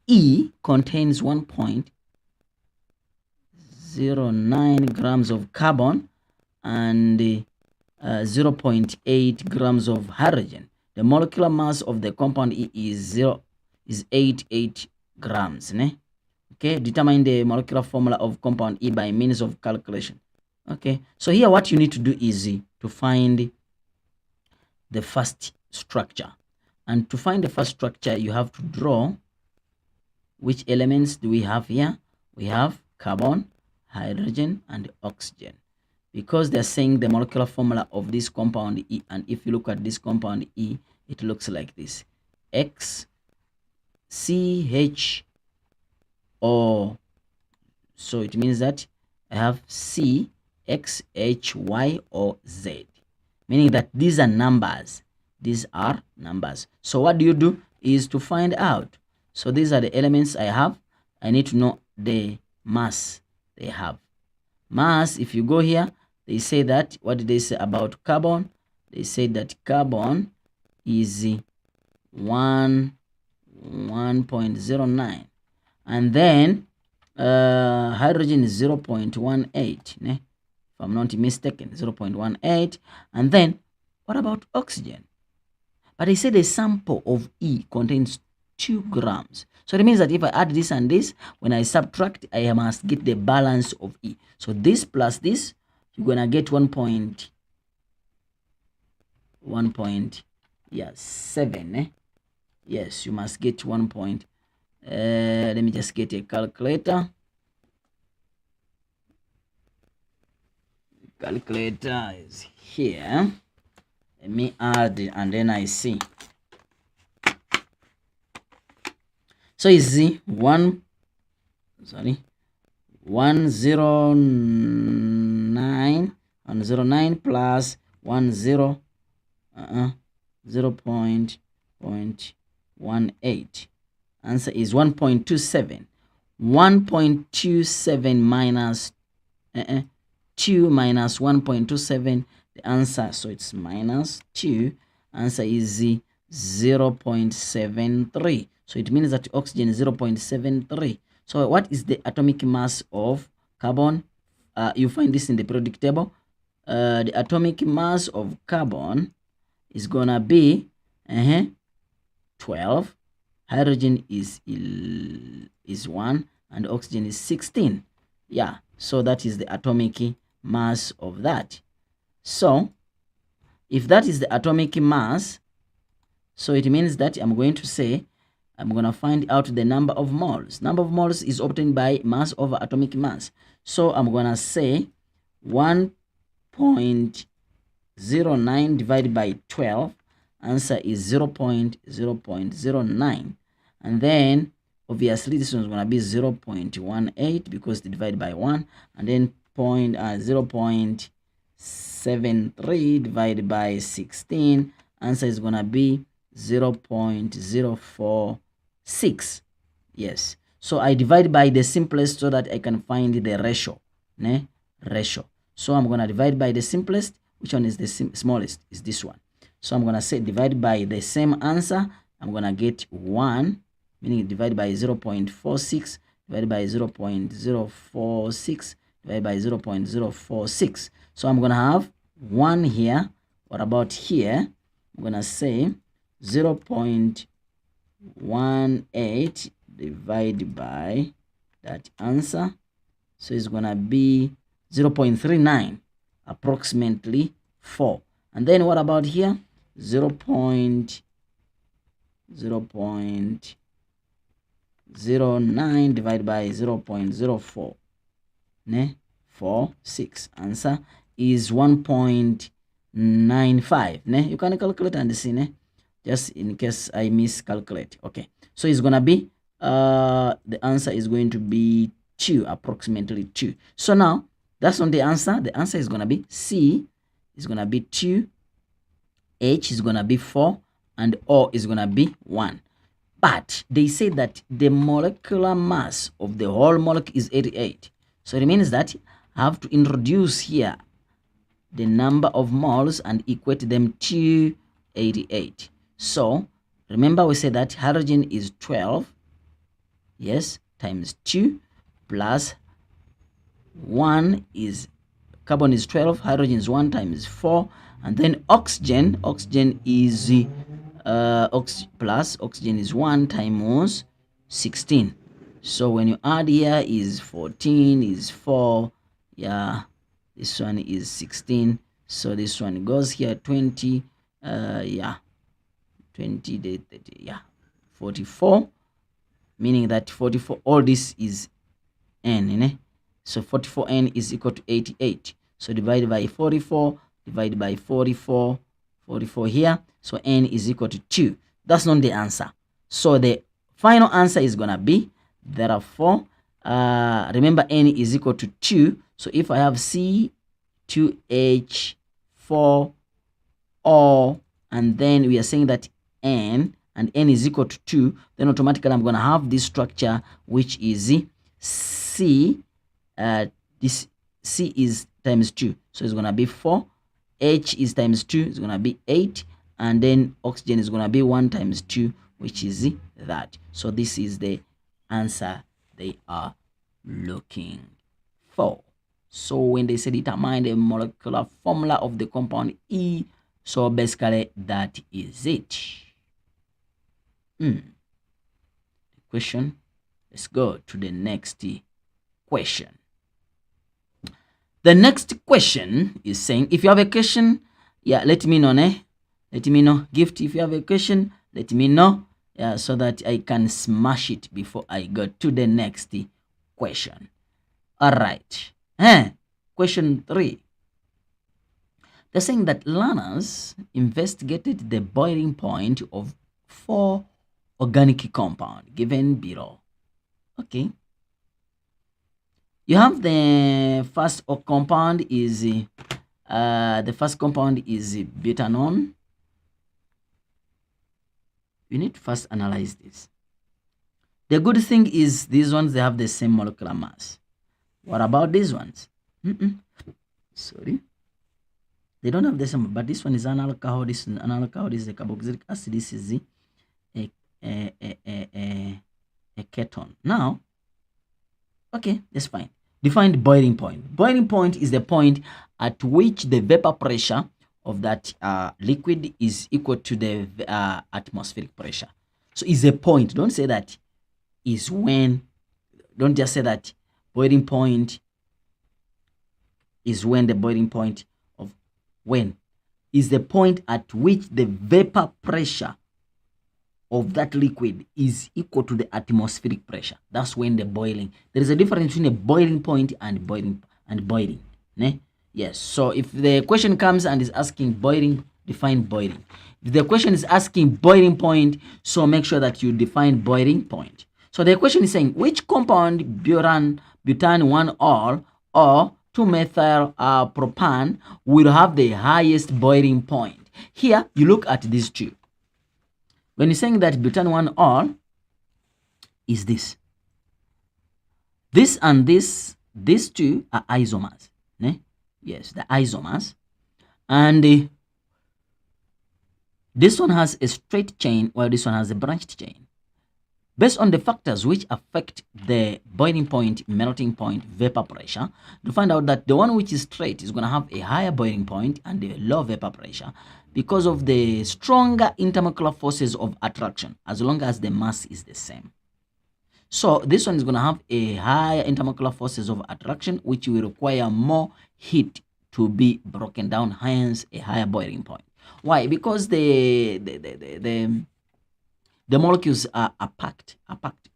E contains 1.09 grams of carbon and 0.8 grams of hydrogen. The molecular mass of the compound E is 88 grams. Ne? Okay, determine the molecular formula of compound E by means of calculation. Okay, so here what you need to do is to find the first structure. And to find the first structure, you have to draw which elements do we have here. We have carbon, hydrogen, and oxygen. Because they're saying the molecular formula of this compound E, and if you look at this compound E, it looks like this: X, C, H, O. So it means that I have C, X, H, Y, or Z, meaning that these are numbers. These are numbers. So what do you do is to find out. So these are the elements I have. I need to know the mass they have. Mass, if you go here, they say that, what did they say about carbon? They say that carbon is 1.09. And then hydrogen is 0.18. If I'm not mistaken, 0.18. And then what about oxygen? But they say the sample of E contains 2 grams. So it means that if I add this and this, when I subtract, I must get the balance of E. So this plus this, you're gonna get 1.7. Yes, you must get 1. Let me just get a calculator. Calculator is here. Let me add and then I see. So is 109 plus 0.18. Answer is 1.27. 1.27 minus 2 minus 1.27. The answer, so it's minus 2. Answer is 0.73. So it means that oxygen is 0.73. So what is the atomic mass of carbon? You find this in the periodic table. The atomic mass of carbon is gonna be 12. Hydrogen is 1 and oxygen is 16. Yeah, so that is the atomic mass of that. So if that is the atomic mass, so it means that I'm going to say, I'm going to find out the number of moles. Number of moles is obtained by mass over atomic mass. So I'm going to say 1.09 divided by 12. Answer is 0.09. And then obviously this one's going to be 0.18 because they divide by 1. And then 0.73 divided by 16. Answer is going to be 0.046. Yes, so I divide by the simplest so that I can find the ratio. Ratio. So I'm going to divide by the simplest. Which one is the smallest? Is this one. So I'm going to say divide by the same answer. I'm going to get 1 meaning divide by 0.46, divided by 0.046, divided by 0.046. So I'm gonna have 1 here. What about here? I'm gonna say 0.18 divided by that answer. So it's gonna be 0.39, approximately 4. And then what about here? 0.09 divided by 0.04, ne? 46. Answer is 1.95. Ne? You can calculate and see, ne? Just in case I miscalculate. Okay. So it's gonna be the answer is going to be 2, approximately 2. So now that's not the answer. The answer is gonna be C is gonna be 2, H is gonna be 4, and O is gonna be 1. But they say that the molecular mass of the whole molecule is 88. So it means that I have to introduce here the number of moles and equate them to 88. So remember we said that hydrogen is 12, yes, times 2 plus 1 is carbon is 12, hydrogen is 1 times 4, and then oxygen is oxygen is 1 times 16. So when you add here is 14, is 4, yeah, this one is 16, so this one goes here 20, yeah, 20, 30, yeah, 44, meaning that 44, all this is n, né? So 44n is equal to 88. So divided by 44, divided by 44, 44 here. So n is equal to 2. That's not the answer. So the final answer is gonna be, therefore, remember n is equal to 2. So if I have C2H4O, and then we are saying that n and n is equal to 2, then automatically I'm gonna have this structure, which is C. This C is times 2, so it's gonna be 4. H is times 2, it's gonna be 8, and then oxygen is gonna be 1 times 2, which is that. So this is the answer they are looking for. So when they say determine the molecular formula of the compound E, so basically that is it. The question. Let's go to the next question. The next question is saying, if you have a question, yeah, let me know, ne? Let me know. Gift, if you have a question, let me know, yeah, so that I can smash it before I go to the next question. All right. Question 3. They're saying that learners investigated the boiling point of 4 organic compounds given below. Okay. You have the first compound is butanone. You need to first analyze this. The good thing is these ones, they have the same molecular mass. What about these ones? Sorry, they don't have the same, but this one is an alcohol, this is an alcohol, this is a carboxylic acid, this is a ketone. Now, okay, that's fine. Define the boiling point. Boiling point is the point at which the vapor pressure of that liquid is equal to the atmospheric pressure. So it's a point. Don't say that is when. Don't just say that boiling point is when. The boiling point of when is the point at which the vapor pressure of that liquid is equal to the atmospheric pressure. That's when the boiling. There is a difference between a boiling point and boiling. Ne? Yes. So if the question comes and is asking boiling, define boiling. If the question is asking boiling point, so make sure that you define boiling point. So the question is saying which compound butane 1-ol or 2-methyl propane will have the highest boiling point. Here you look at these two. When you're saying that butane 1-ol is this. This and this, these two are isomers. Ne? Yes, the isomers. And this one has a straight chain while this one has a branched chain. Based on the factors which affect the boiling point, melting point, vapor pressure, to find out that the one which is straight is going to have a higher boiling point and a low vapor pressure because of the stronger intermolecular forces of attraction, as long as the mass is the same. So this one is going to have a higher intermolecular forces of attraction, which will require more heat to be broken down, hence a higher boiling point. Why? Because the molecules are packed.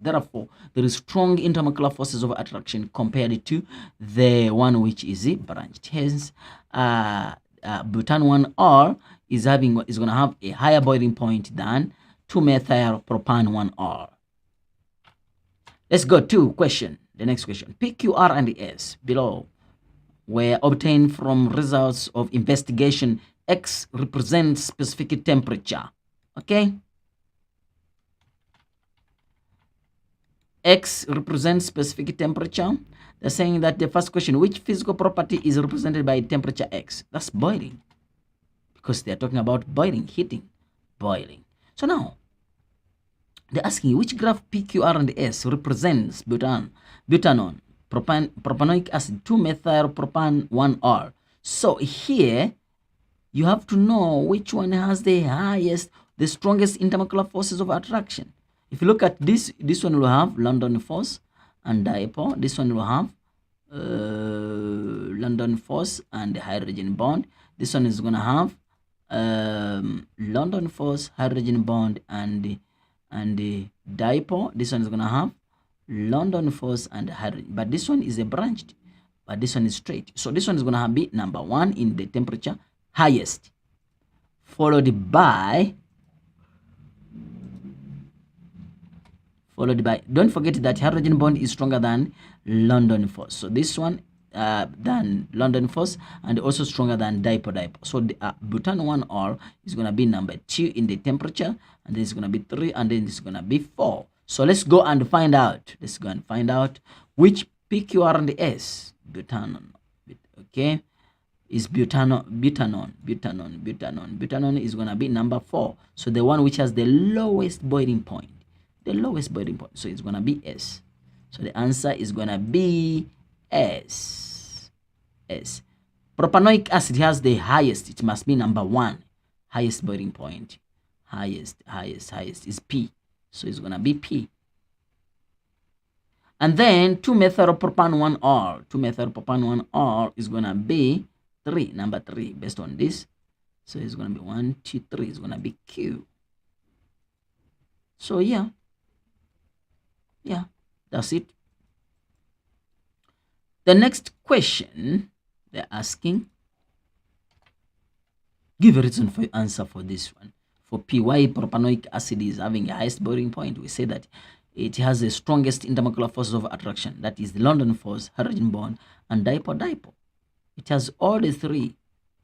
Therefore, there is strong intermolecular forces of attraction compared to the one which is branched. Hence, butan 1R is going to have a higher boiling point than 2-methyl propan 1R. Let's go to the next question. PQR and S below were obtained from results of investigation. X represents specific temperature. Okay. X represents specific temperature. They're saying that the first question, which physical property is represented by temperature X? That's boiling. Because they're talking about boiling, heating, boiling. So now, they're asking you which graph PQR and S represents butanone, propanoic acid, 2-methyl propan 1R. So here, you have to know which one has the strongest intermolecular forces of attraction. If you look at this one will have London force and dipole. This one will have London force and hydrogen bond. This one is going to have London force, hydrogen bond, and dipole. This one is going to have London force and hydrogen. But this one is a branched, but this one is straight. So this one is going to be number 1 in the temperature, highest, followed by, don't forget that hydrogen bond is stronger than London force. So this one than London force, and also stronger than dipole. So the butan 1R is going to be number 2 in the temperature, and then it's going to be 3, and then it's going to be 4. So let's go and find out. Let's go and find out which PQR and S, butanone, okay, is butanone is going to be number 4. So the one which has the lowest boiling point. So it's going to be S. So the answer is going to be S. Propanoic acid has the highest. It must be number 1. Highest boiling point. Highest is P. So it's going to be P. And then 2-methyl propan 1R. 2-methyl propan 1R is going to be 3. Number 3 based on this. So it's going to be 1, 2, 3. It's going to be Q. So yeah, that's it. The next question they're asking, give a reason for your answer for this one. For P, why propanoic acid is having a highest boiling point? We say that it has the strongest intermolecular forces of attraction. That is the London force, hydrogen bond, and dipole. It has all the three.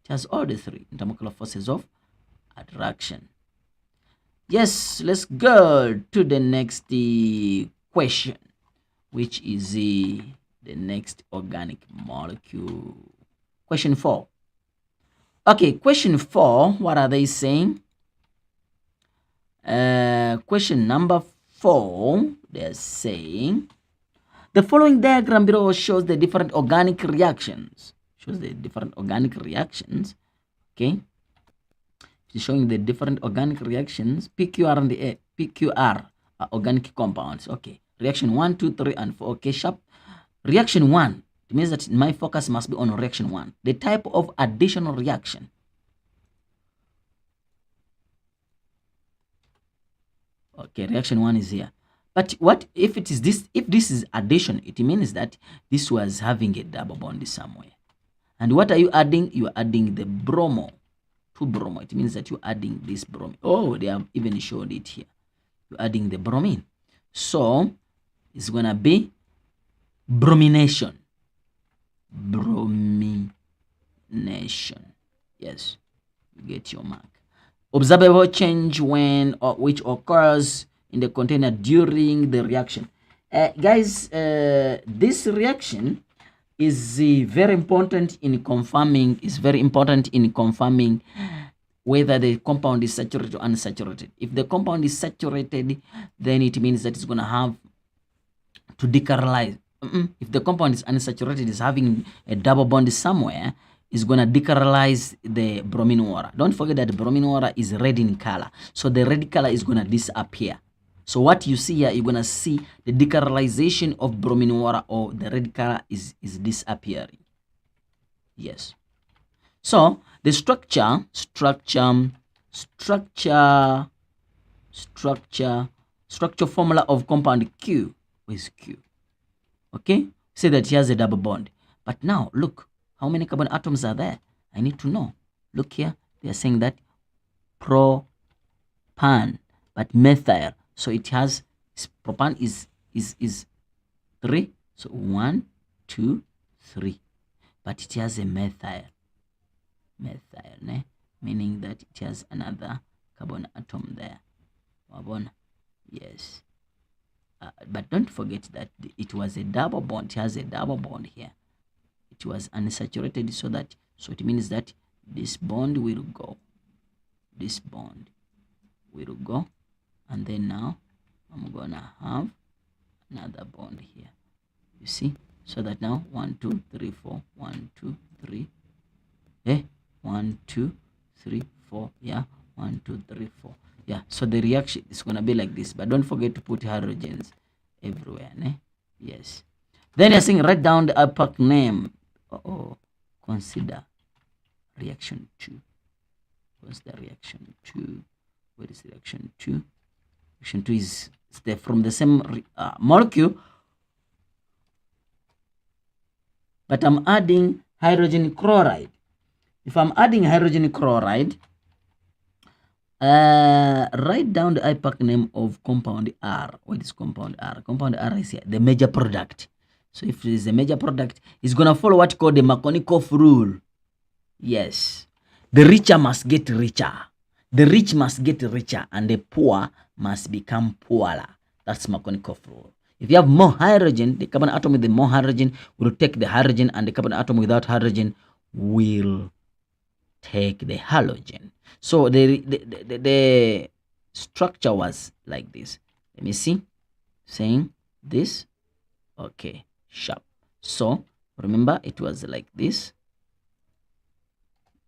Intermolecular forces of attraction. Yes, let's go to the next question, which is the next organic molecule. Question 4. Okay, question 4, what are they saying? Question number 4, they're saying, the following diagram below shows the different organic reactions. Okay. It's showing the different organic reactions. PQR and the PQR are organic compounds. Okay. Reaction 1, 2, 3, and 4. Okay, sharp. Reaction 1. It means that my focus must be on reaction 1. The type of additional reaction. Okay, reaction 1 is here. But what if it is this? If this is addition, it means that this was having a double bond somewhere. And what are you adding? You are adding the bromo. To bromo. It means that you're adding this bromine. Oh, they have even showed it here. You're adding the bromine. So it's gonna be bromination. Yes, you get your mark. Observable change when or which occurs in the container during the reaction. Guys, this reaction is very important in confirming. whether the compound is saturated or unsaturated. If the compound is saturated, then it means that it's going to have to decarboxylize. If the compound is unsaturated, is having a double bond somewhere, is going to decarboxylize the bromine water. Don't forget that the bromine water is red in color, so the red color is going to disappear. So what you see here, you're going to see the decarboxylation of bromine water, or the red color is disappearing. Yes. So the structure formula of compound Q is Q. Okay, say that he has a double bond. But now look, how many carbon atoms are there? I need to know. Look here, they are saying that propan, but methyl. So it has, propan is 3. So 1, 2, 3. But it has a methyl, meaning that it has another carbon atom there. Yes. But don't forget that it was a double bond. It has a double bond here. It was unsaturated, so it means that this bond will go. This bond will go, and then now I'm gonna have another bond here. You see, so that now 1, 2, 3, 4. 1, 2, 3. 1, 2, 3, 4. Yeah, 1, 2, 3, 4. Yeah, so the reaction is going to be like this, but don't forget to put hydrogens everywhere. Yes. Then you're saying write down the APAC name. Consider reaction 2. What's the reaction 2? Where is reaction 2? Reaction 2 is from the same molecule, but I'm adding hydrogen chloride. If I'm adding hydrogen chloride, write down the APAC name of compound R. What is compound R? Compound R is here, the major product. So if it is a major product, it's going to follow what's called the Markovnikov rule. Yes. The richer must get richer. The rich must get richer, and the poor must become poorer. That's Markovnikov rule. If you have more hydrogen, the carbon atom with the more hydrogen will take the hydrogen, and the carbon atom without hydrogen will take the halogen. So the structure was like this. Let me see. Saying this. Okay, sharp. So remember, it was like this.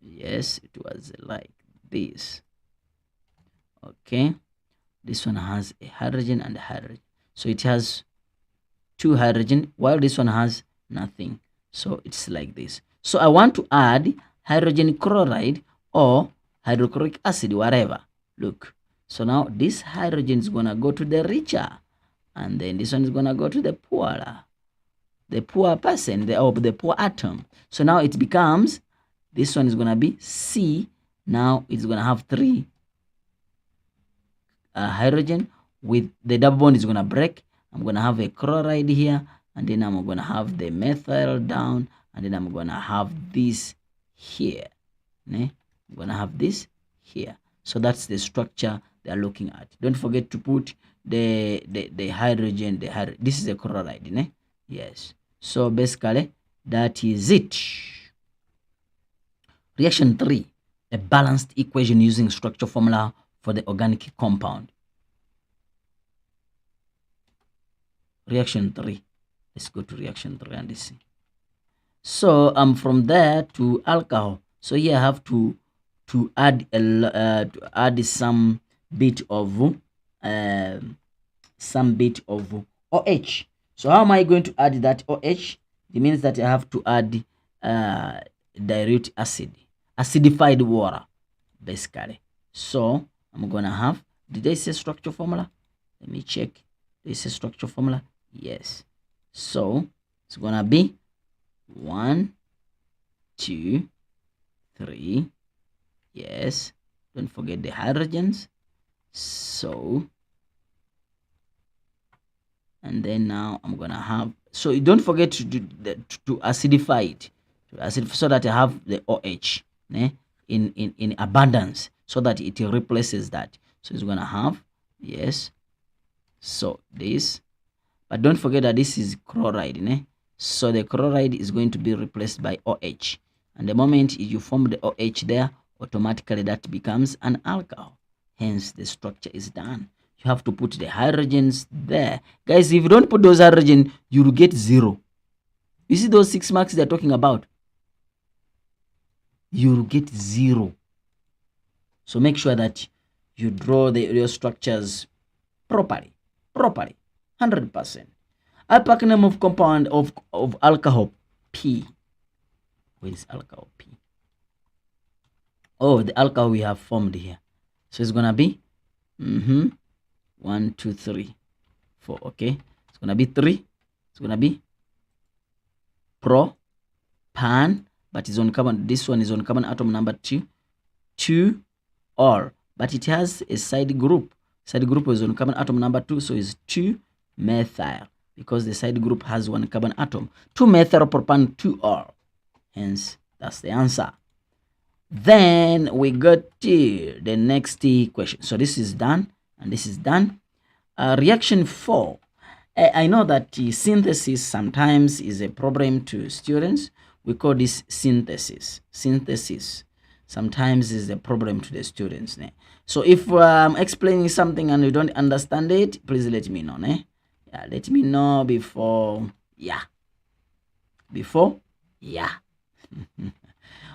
Yes, it was like this. Okay, this one has a hydrogen and a hydrogen. So it has 2 hydrogen, while this one has nothing. So it's like this. So I want to add hydrogen chloride or hydrochloric acid, whatever. Look, so now this hydrogen is gonna go to the richer, and then this one is gonna go to the poorer, the poor person, the poor atom. So now it becomes, this one is gonna be C. Now it's gonna have 3 hydrogen, with the double bond is gonna break. I'm gonna have a chloride here, and then I'm gonna have the methyl down, and then I'm gonna have this here. I'm gonna have this here. So that's the structure they are looking at. Don't forget to put the hydrogen. This is a chloride. Yes. So basically that is it. Reaction 3, a balanced equation using structure formula for the organic compound. Reaction 3. Let's go to reaction 3 and see. So from there to alcohol. So here I have to add some bit of OH. So how am I going to add that OH? It means that I have to add dilute acid, acidified water, basically. So I'm gonna have, did they say structure formula? Let me check. This is structure formula. Yes. So it's gonna be 1, 2, 3. Yes. Don't forget the hydrogens. So, and then now I'm gonna have, so you don't forget to acidify it, so that I have the OH in abundance, so that it replaces that. So it's gonna have, yes, so this, but don't forget that this is chloride. So the chloride is going to be replaced by OH, and the moment you form the OH there, automatically that becomes an alcohol. Hence, the structure is done. You have to put the hydrogens there. Guys, if you don't put those hydrogen, you will get 0. You see those 6 marks they're talking about? You will get 0. So make sure that you draw your structures properly, 100%. Alpha name of compound of alcohol, P. Where is alcohol, P? Oh, the alcohol we have formed here. So it's gonna be 1, 2, 3, 4. Okay, it's gonna be 3. It's gonna be propan, but it's on carbon. This one is on carbon atom number 2 or, but it has a side group. Side group is on carbon atom number 2, so it's 2 methyl, because the side group has 1 carbon atom. 2 methyl propan 2 or. Hence, that's the answer. Then we got to the next question. So this is done and this is done. Reaction 4. I know that synthesis sometimes is a problem to students. We call this synthesis. Synthesis sometimes is a problem to the students. So if I'm explaining something and you don't understand it, please let me know. Yeah, let me know before. Yeah.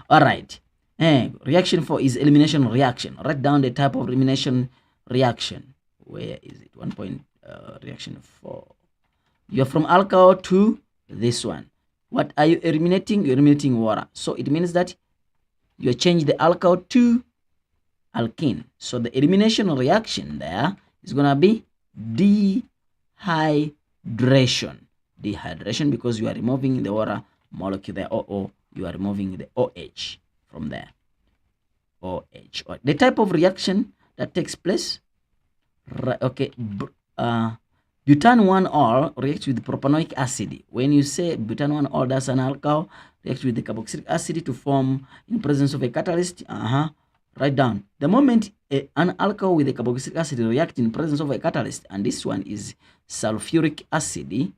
All right. Reaction 4 is elimination reaction. Write down the type of elimination reaction. Where is it? 1 point reaction 4. You're from alcohol to this one. What are you eliminating? You're eliminating water. So it means that you change the alcohol to alkene. So the elimination reaction there is going to be dehydration. Dehydration, because you are removing the water molecule, the OO. You are removing the OH from there. OH. The type of reaction that takes place. Okay. Butane 1-ol reacts with propanoic acid. When you say butane 1-ol, that's an alcohol, reacts with the carboxylic acid to form in presence of a catalyst. Write down. The moment an alcohol with a carboxylic acid reacts in presence of a catalyst, and this one is sulfuric acid, and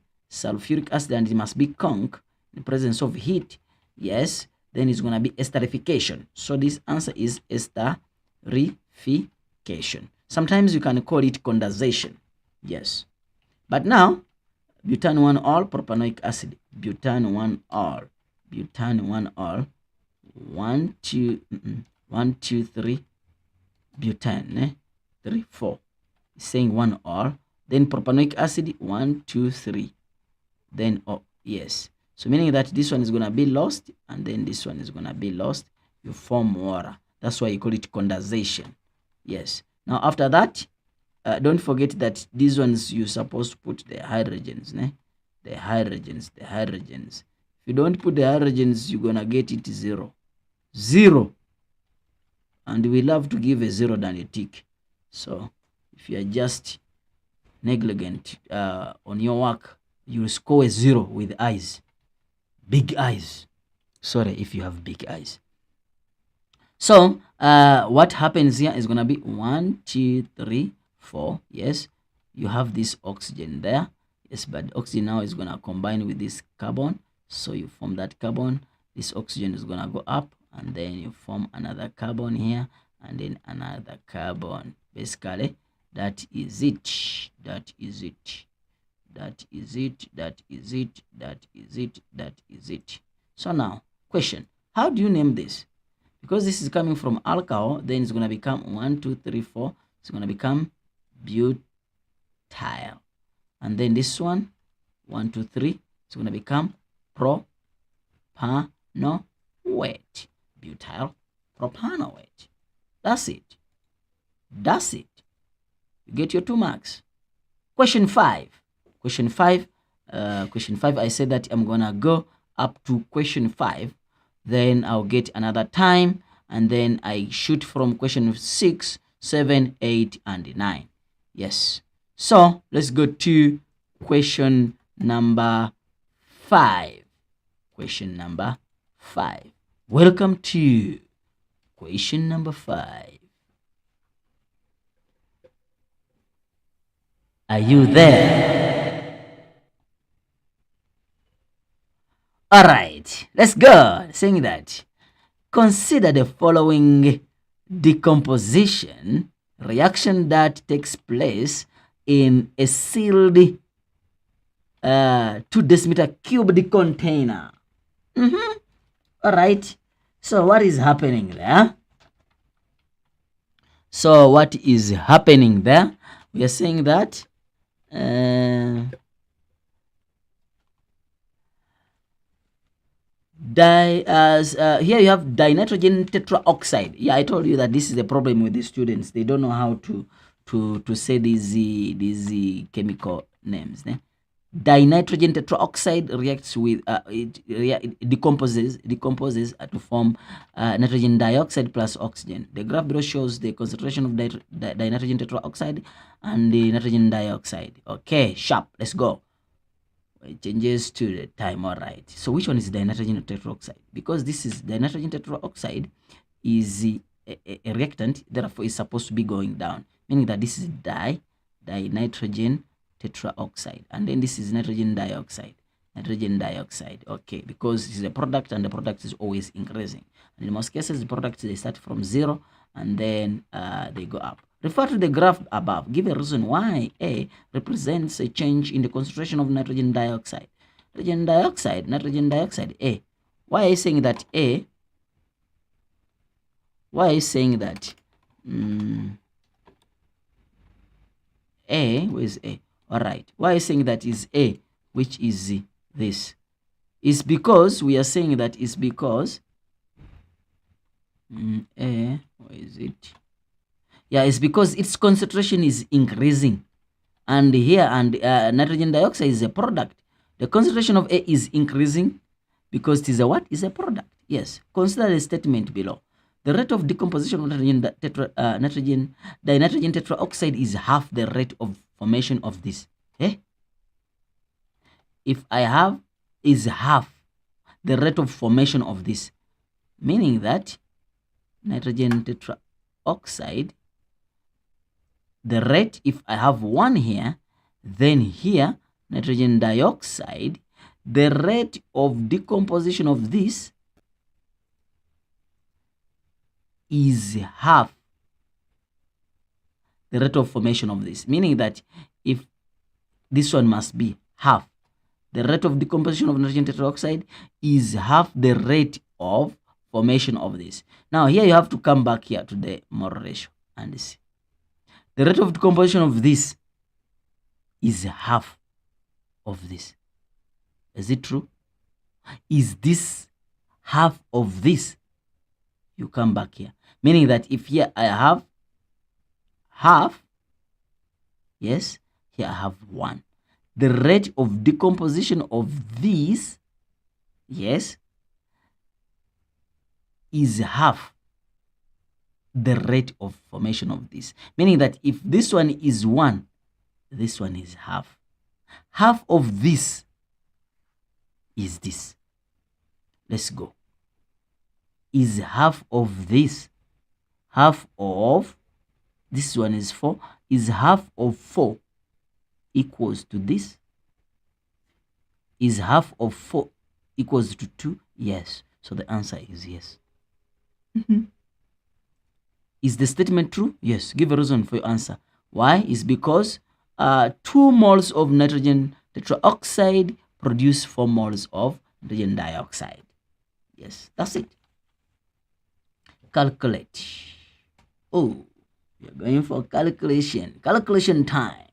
it must be conc in presence of heat. Yes, then it's going to be esterification. So this answer is esterification. Sometimes you can call it condensation. Yes. But now, butane 1-ol, propanoic acid. Butane 1-ol. 1, 2, 3. Butane, 3, 4. It's saying 1-ol. Then propanoic acid, 1, 2, 3. Then, yes. So meaning that this one is going to be lost, and then this one is going to be lost. You form water. That's why you call it condensation. Yes. Now after that, don't forget that these ones you're supposed to put the hydrogens. The hydrogens. If you don't put the hydrogens, you're going to get it 0. 0. And we love to give a 0 than a tick. So if you are just negligent on your work, you'll score a 0 with eyes. Big eyes. Sorry if you have big eyes. So what happens here is going to be 1, 2, 3, 4. Yes, you have this oxygen there. Yes, but oxygen now is going to combine with this carbon. So you form that carbon. This oxygen is going to go up, and then you form another carbon here, and then another carbon. Basically, that is it. So now, question: how do you name this? Because this is coming from alcohol, then it's going to become 1, 2, 3, 4. It's going to become butyl. And then this one, 1, 2, 3, it's going to become propanoate. Butyl propanoate. That's it. You get your 2 marks. Question 5. Question 5, I said that I'm going to go up to question 5. Then I'll get another time, and then I shoot from question 6, 7, 8, and 9. Yes. So let's go to question number 5. Question number 5. Welcome to question number 5. Are you there? All right, let's go. Saying that Consider the following decomposition reaction that takes place in a sealed 2 decimeter cubed container. All right. So what is happening there? So what is happening there? We are saying that here you have dinitrogen tetraoxide. Yeah, I told you that this is the problem with the students. They don't know how to say these chemical names. Dinitrogen tetraoxide reacts with it decomposes to form nitrogen dioxide plus oxygen. The graph below shows the concentration of dinitrogen tetraoxide and the nitrogen dioxide. Okay, sharp. Let's go. It changes to the time. All right. So which one is dinitrogen tetraoxide? Because this is dinitrogen tetraoxide is a reactant, therefore is supposed to be going down, meaning that this is dinitrogen tetraoxide, and then this is nitrogen dioxide. Okay, because this is a product and the product is always increasing, and in most cases the products, they start from 0 and then they go up. Refer to the graph above. Give a reason why A represents a change in the concentration of nitrogen dioxide. Nitrogen dioxide, A. Why are you saying that A? Why are you saying that A? Where is A? All right. Why are you saying that is A, which is this? Is because we are saying that is because A, where is it? Yeah, it's because its concentration is increasing, and here nitrogen dioxide is a product. The concentration of A is increasing because it is a what? Is a product. Yes. Consider the statement below. The rate of decomposition of dinitrogen tetraoxide is half the rate of formation of this. If I have is half the rate of formation of this, meaning that nitrogen tetraoxide, the rate, if I have 1 here, then here nitrogen dioxide, the rate of decomposition of this is half the rate of formation of this, meaning that if this one must be half, the rate of decomposition of nitrogen tetraoxide is half the rate of formation of this. Now here you have to come back here to the mole ratio and see. The rate of decomposition of this is half of this. Is it true? Is this half of this? You come back here. Meaning that if here I have half, yes, here I have 1. The rate of decomposition of these, yes, is half the rate of formation of this. Meaning that if this one is 1, this one is half. Half of this is this. Let's go. Is half of this. Half of this one is 4. Is half of 4 equals to this? Is half of 4 equals to 2? Yes. So the answer is yes. Is the statement true? Yes. Give a reason for your answer. Why? Is because 2 moles of nitrogen tetraoxide produce 4 moles of nitrogen dioxide. Yes, that's it. Calculate. Oh, we're going for calculation. Calculation time.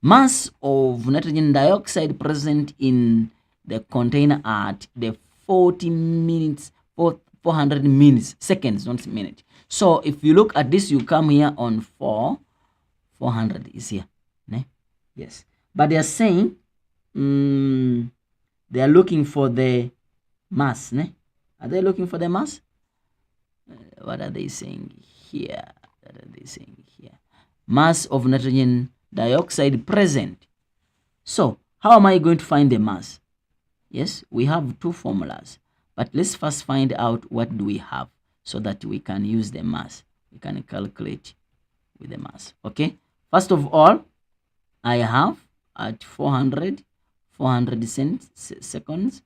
Mass of nitrogen dioxide present in the container at the 400 minutes, seconds, not minute. So if you look at this, you come here on 400 is here. Ne? Yes. But they are saying they are looking for the mass. Ne? Are they looking for the mass? What are they saying here? What are they saying here? Mass of nitrogen dioxide present. So how am I going to find the mass? Yes, we have 2 formulas, but let's first find out what do we have so that we can use the mass. We can calculate with the mass. Okay, first of all, I have at 400 seconds.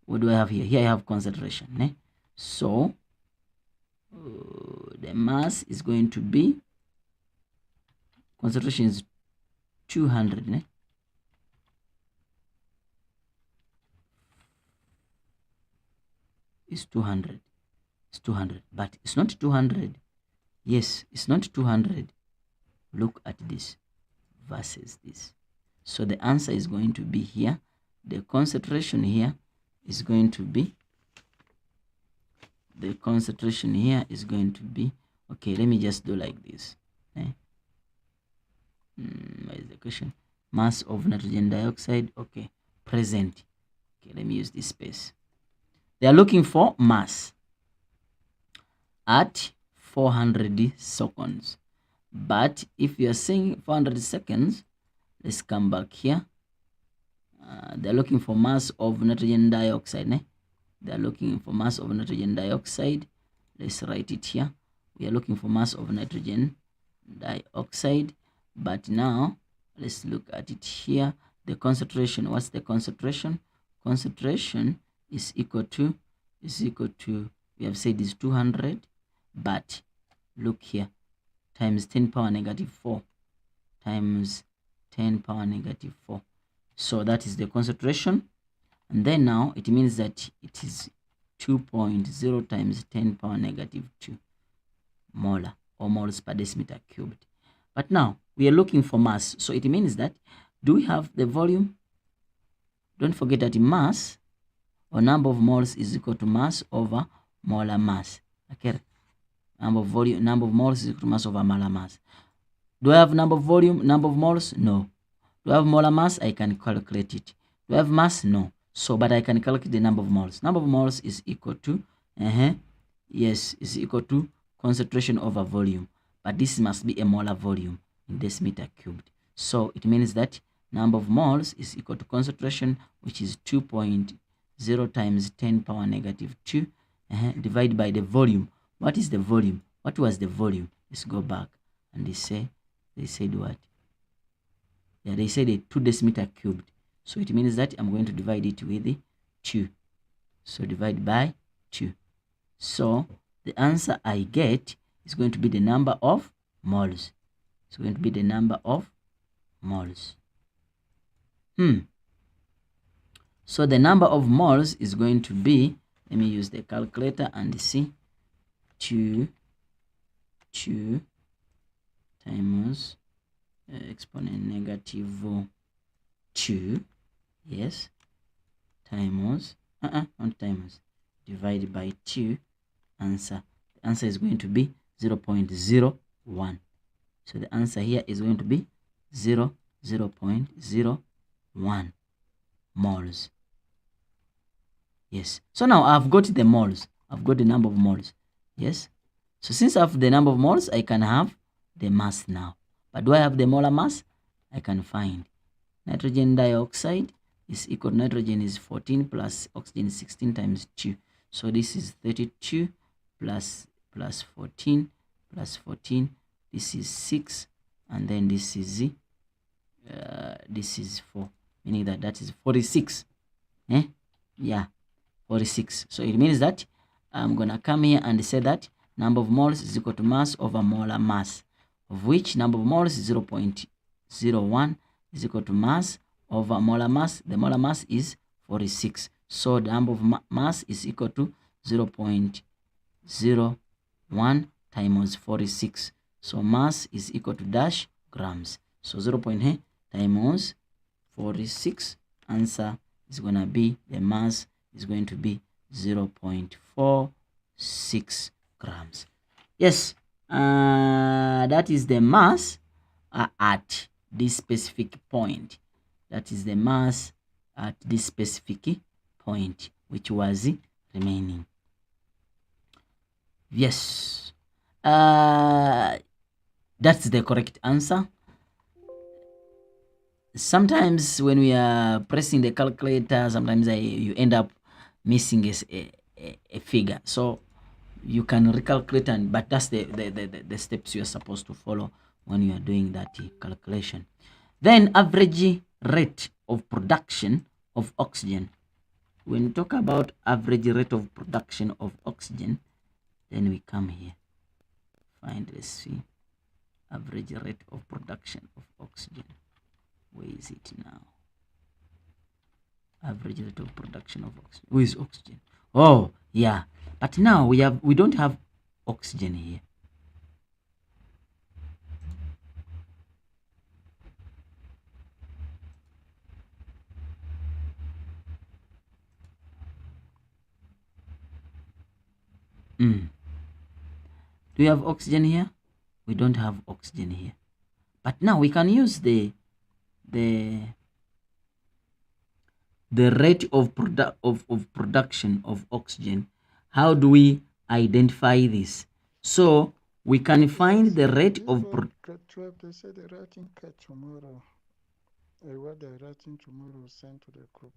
What do I have here? Here I have concentration. So the mass is going to be, concentration is 200, né? It's 200. It's 200, but it's not 200. Yes, it's not 200. Look at this versus this. So the answer is going to be here. The concentration here is going to be, okay, let me just do like this. Where is the question? Mass of nitrogen dioxide, okay, present. Okay, let me use this space. They are looking for mass at 400 seconds. But if you are saying 400 seconds, let's come back here. They're looking for mass of nitrogen dioxide. Ne? They're looking for mass of nitrogen dioxide. Let's write it here. We are looking for mass of nitrogen dioxide. But now, let's look at it here. The concentration, what's the concentration? Concentration is equal to, we have said is 200. But look here, times 10 power negative 4 times 10 power negative 4. So that is the concentration. And then now it means that it is 2.0 times 10 power negative 2 molar, or moles per decimeter cubed. But now we are looking for mass. So it means that, do we have the volume? Don't forget that mass, or number of moles, is equal to mass over molar mass. Okay. Number of moles is equal to mass over molar mass. Do I have number of volume, number of moles? No. Do I have molar mass? I can calculate it. Do I have mass? No. So, but I can calculate the number of moles. Number of moles is equal to, yes, is equal to concentration over volume. But this must be a molar volume in decimeter cubed. So it means that number of moles is equal to concentration, which is 2.0 times 10 power negative 2, divided by the volume. What is the volume? What was the volume? Let's go back. And they said what? Yeah, they said a 2 decimeter cubed. So it means that I'm going to divide it with 2. So divide by 2. So the answer I get is going to be the number of moles. It's going to be the number of moles. So the number of moles is going to be, let me use the calculator and see, 2 times exponent negative 2, yes, times, not times, divided by 2, answer. The answer is going to be 0.01. So the answer here is going to be 0.01 moles. Yes. So now I've got the moles. I've got the number of moles. Yes. So since I have the number of moles, I can have the mass now. But do I have the molar mass? I can find nitrogen dioxide is equal to, nitrogen is 14 plus oxygen is 16 times 2. So this is 32 plus 14 plus 14. This is 6, and then this is 4, meaning that is 46. Yeah, 46. So it means that I'm gonna come here and say that number of moles is equal to mass over molar mass, of which number of moles is 0.01 is equal to mass over molar mass. The molar mass is 46. So the number of mass is equal to 0.01 times 46. So mass is equal to dash grams. So 0. Times 46. Answer is going to be, the mass is going to be 0.46 grams. Yes, that is the mass at this specific point. That is the mass at this specific point, which was remaining. Yes, that's the correct answer. Sometimes when we are pressing the calculator, sometimes you end up missing a figure. So you can recalculate, but that's the steps you are supposed to follow when you are doing that calculation. Then average rate of production of oxygen. When we talk about average rate of production of oxygen, Then we come here, find, let's see, average rate of production of oxygen. Where is it now? Average rate of production of oxygen. Where is oxygen? Oh yeah, but now we don't have oxygen here. Do we have oxygen here? We don't have oxygen here. But now we can use the rate of production of oxygen. How do we identify this? So we can find the rate of they said they're writing tomorrow. What they're writing tomorrow sent to the group.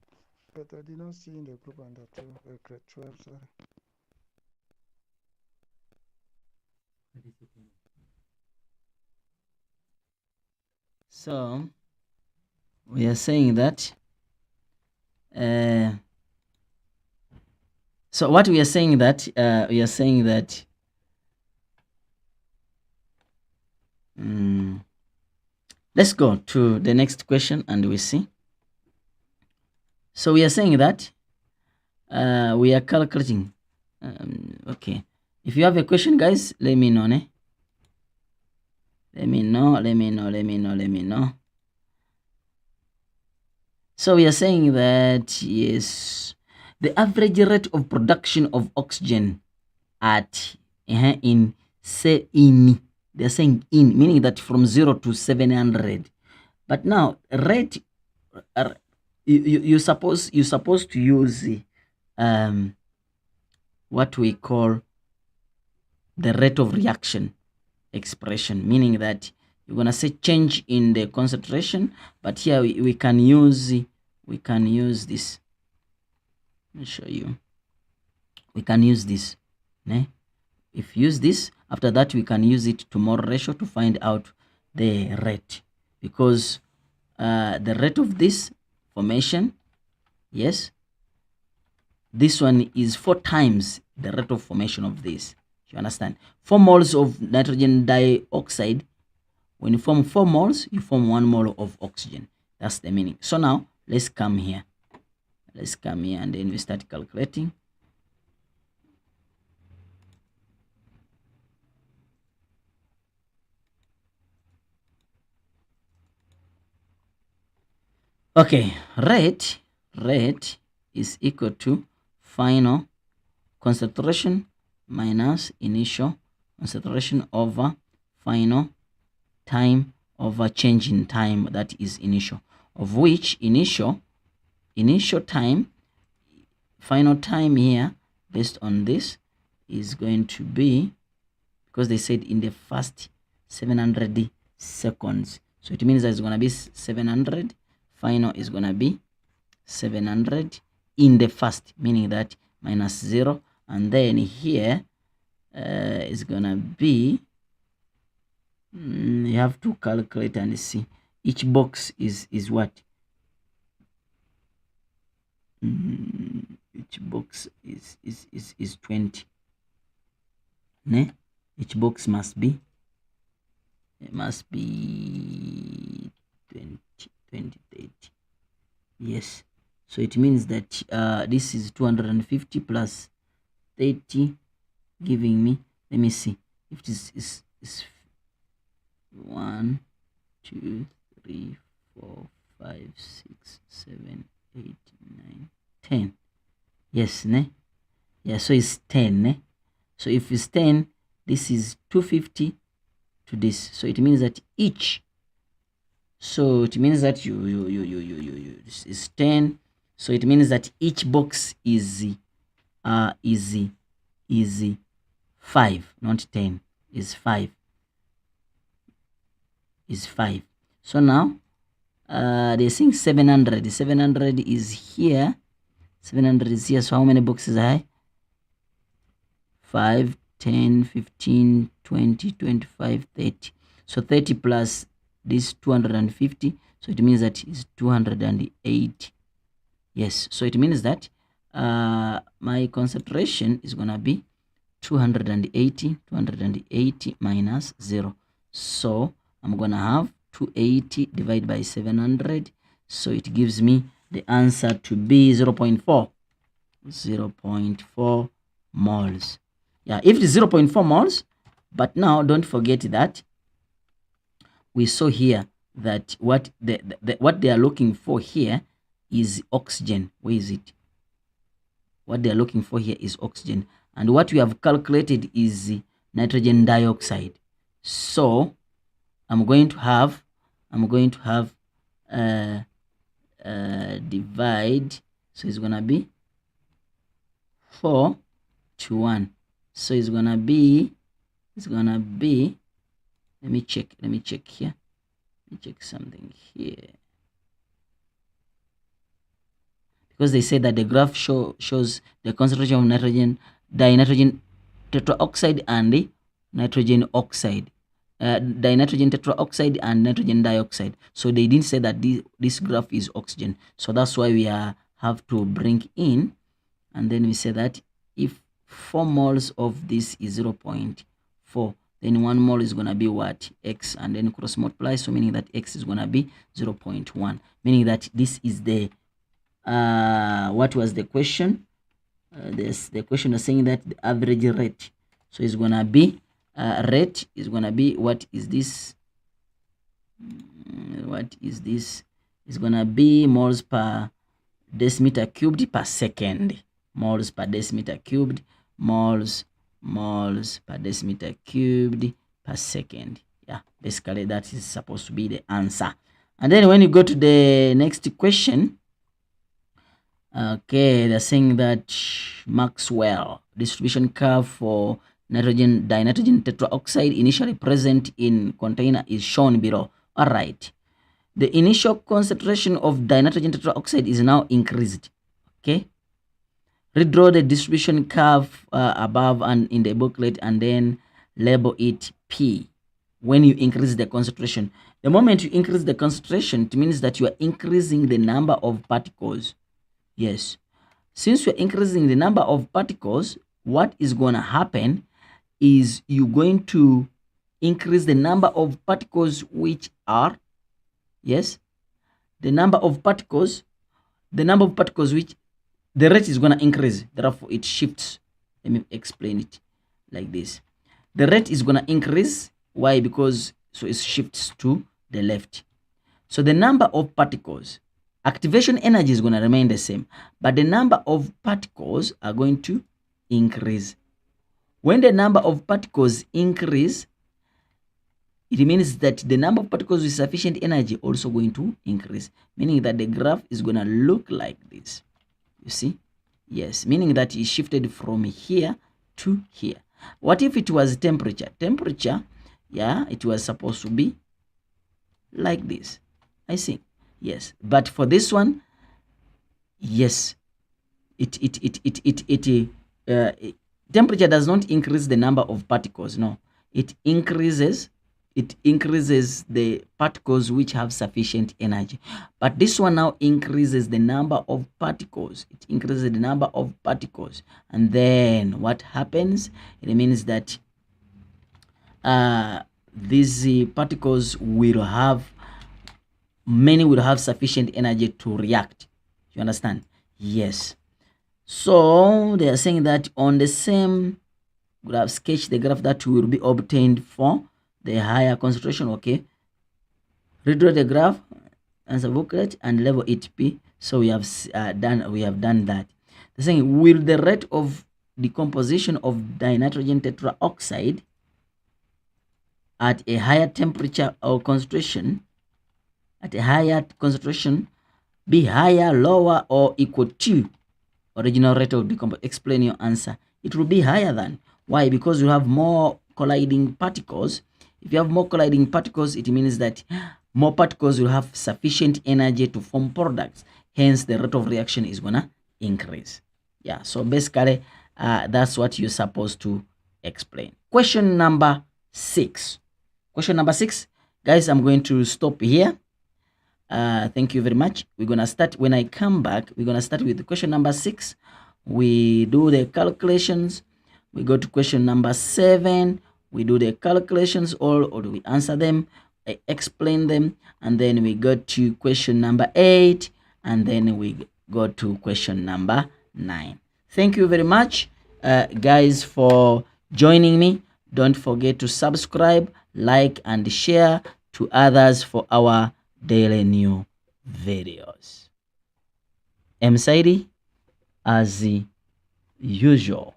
But I did not see in the group under grade 12, sorry. So we are saying that so what we are saying that let's go to the next question and we see. So we are saying that we are calculating. Okay, if you have a question, guys, let me know. Let me know. So we are saying that, yes, the average rate of production of oxygen at they're saying in, meaning that from 0 to 700. But now rate, you're supposed to use what we call the rate of reaction expression, meaning that you're gonna say change in the concentration, but here we can use this. Let me show you. We can use this. If you use this, after that we can use it to mole ratio to find out the rate, because the rate of this formation, yes, this one is 4 times the rate of formation of this. You understand? 4 moles of nitrogen dioxide, when you form 4 moles, you form 1 mole of oxygen. That's the meaning. So now let's come here and then we start calculating. Okay, rate is equal to final concentration minus initial concentration over final time over change in time, that is initial, of which initial time, final time here based on this is going to be, because they said in the first 700 seconds, so it means that it's going to be 700, final is going to be 700 in the first, meaning that minus 0, and then here is gonna be, you have to calculate and see each box is what, each box is 20, ne? Each box must be 20, 30. Yes, so it means that this is 250 plus 30, giving me, let me see if this is 1 2 3 4 5 6 7 8 9 10. Yes, ne? Yeah, so it's 10, ne? So if it's 10, this is 250 to this, so it means that each, so it means that this is 10, so it means that each box is 5, not 10, is 5, So now they're saying 700 is here, 700 is here. So how many boxes are 5, 10, 15, 20, 25, 30. So 30 plus this 250, so it means that is 280. Yes, so it means that my concentration is gonna be 280 minus 0. So I'm gonna have 280 divided by 700. So it gives me the answer to be 0.4 moles. Yeah, if it is 0.4 moles, but now don't forget that we saw here that what what they are looking for here is oxygen. Where is it? What they are looking for here is oxygen, and what we have calculated is nitrogen dioxide. So I'm going to have divide, so it's gonna be 4 to 1. So it's gonna be let me check here. Let me check something here, because they say that the graph shows the concentration of nitrogen dinitrogen tetraoxide and the nitrogen oxide, dinitrogen tetraoxide and nitrogen dioxide. So they didn't say that this graph is oxygen. So that's why we have to bring in, and then we say that if 4 moles of this is 0.4, then 1 mole is going to be what? X, and then cross multiply. So meaning that X is going to be 0.1, meaning that this is the what was the question? The question is saying that the average rate. So it's gonna be rate is gonna be, what is this? It's gonna be moles per decimeter cubed per second. Moles per decimeter cubed. Moles per decimeter cubed per second. Yeah, basically that is supposed to be the answer. And then when you go to the next question, okay, they're saying that Maxwell distribution curve for dinitrogen tetraoxide initially present in container is shown below. All right, the initial concentration of dinitrogen tetraoxide is now increased. Okay, redraw the distribution curve above and in the booklet, and then label it P. When you increase the concentration, the moment you increase the concentration, it means that you are increasing the number of particles. Yes, since you're increasing the number of particles, what is going to happen is you're going to increase the number of particles which are, yes, the number of particles which the rate is going to increase. Therefore, it shifts. Let me explain it like this. The rate is going to increase. Why? Because so it shifts to the left. So the number of particles, activation energy is going to remain the same, but the number of particles are going to increase. When the number of particles increase, it means that the number of particles with sufficient energy also going to increase, meaning that the graph is going to look like this. You see? Yes, meaning that it shifted from here to here. What if it was temperature? Temperature, yeah, it was supposed to be like this, I think. Yes, but for this one, yes, temperature does not increase the number of particles. No, it increases the particles which have sufficient energy. But this one now increases the number of particles. It increases the number of particles, and then what happens? It means that these particles will have sufficient energy to react. You understand? Yes. So they are saying that on the same graph, sketch the graph that will be obtained for the higher concentration. Okay, redraw the graph, answer booklet, and label it P. So we have done that. They're saying, will the rate of decomposition of dinitrogen tetraoxide at a higher temperature or concentration be higher, lower, or equal to original rate of decomposition? Explain your answer. It will be higher than. Why? Because you have more colliding particles. If you have more colliding particles, it means that more particles will have sufficient energy to form products. Hence, the rate of reaction is gonna increase. Yeah, so basically, that's what you're supposed to explain. Question number 6. Question number 6. Guys, I'm going to stop here. Thank you very much. We're gonna start, when I come back, we're gonna start with question number 6. We do the calculations. We go to question number 7. We do the calculations all, or do we answer them? I explain them, and then we go to question number 8, and then we go to question number 9. Thank you very much, guys, for joining me. Don't forget to subscribe, like, and share to others for our daily new videos. B.Saidi, as usual.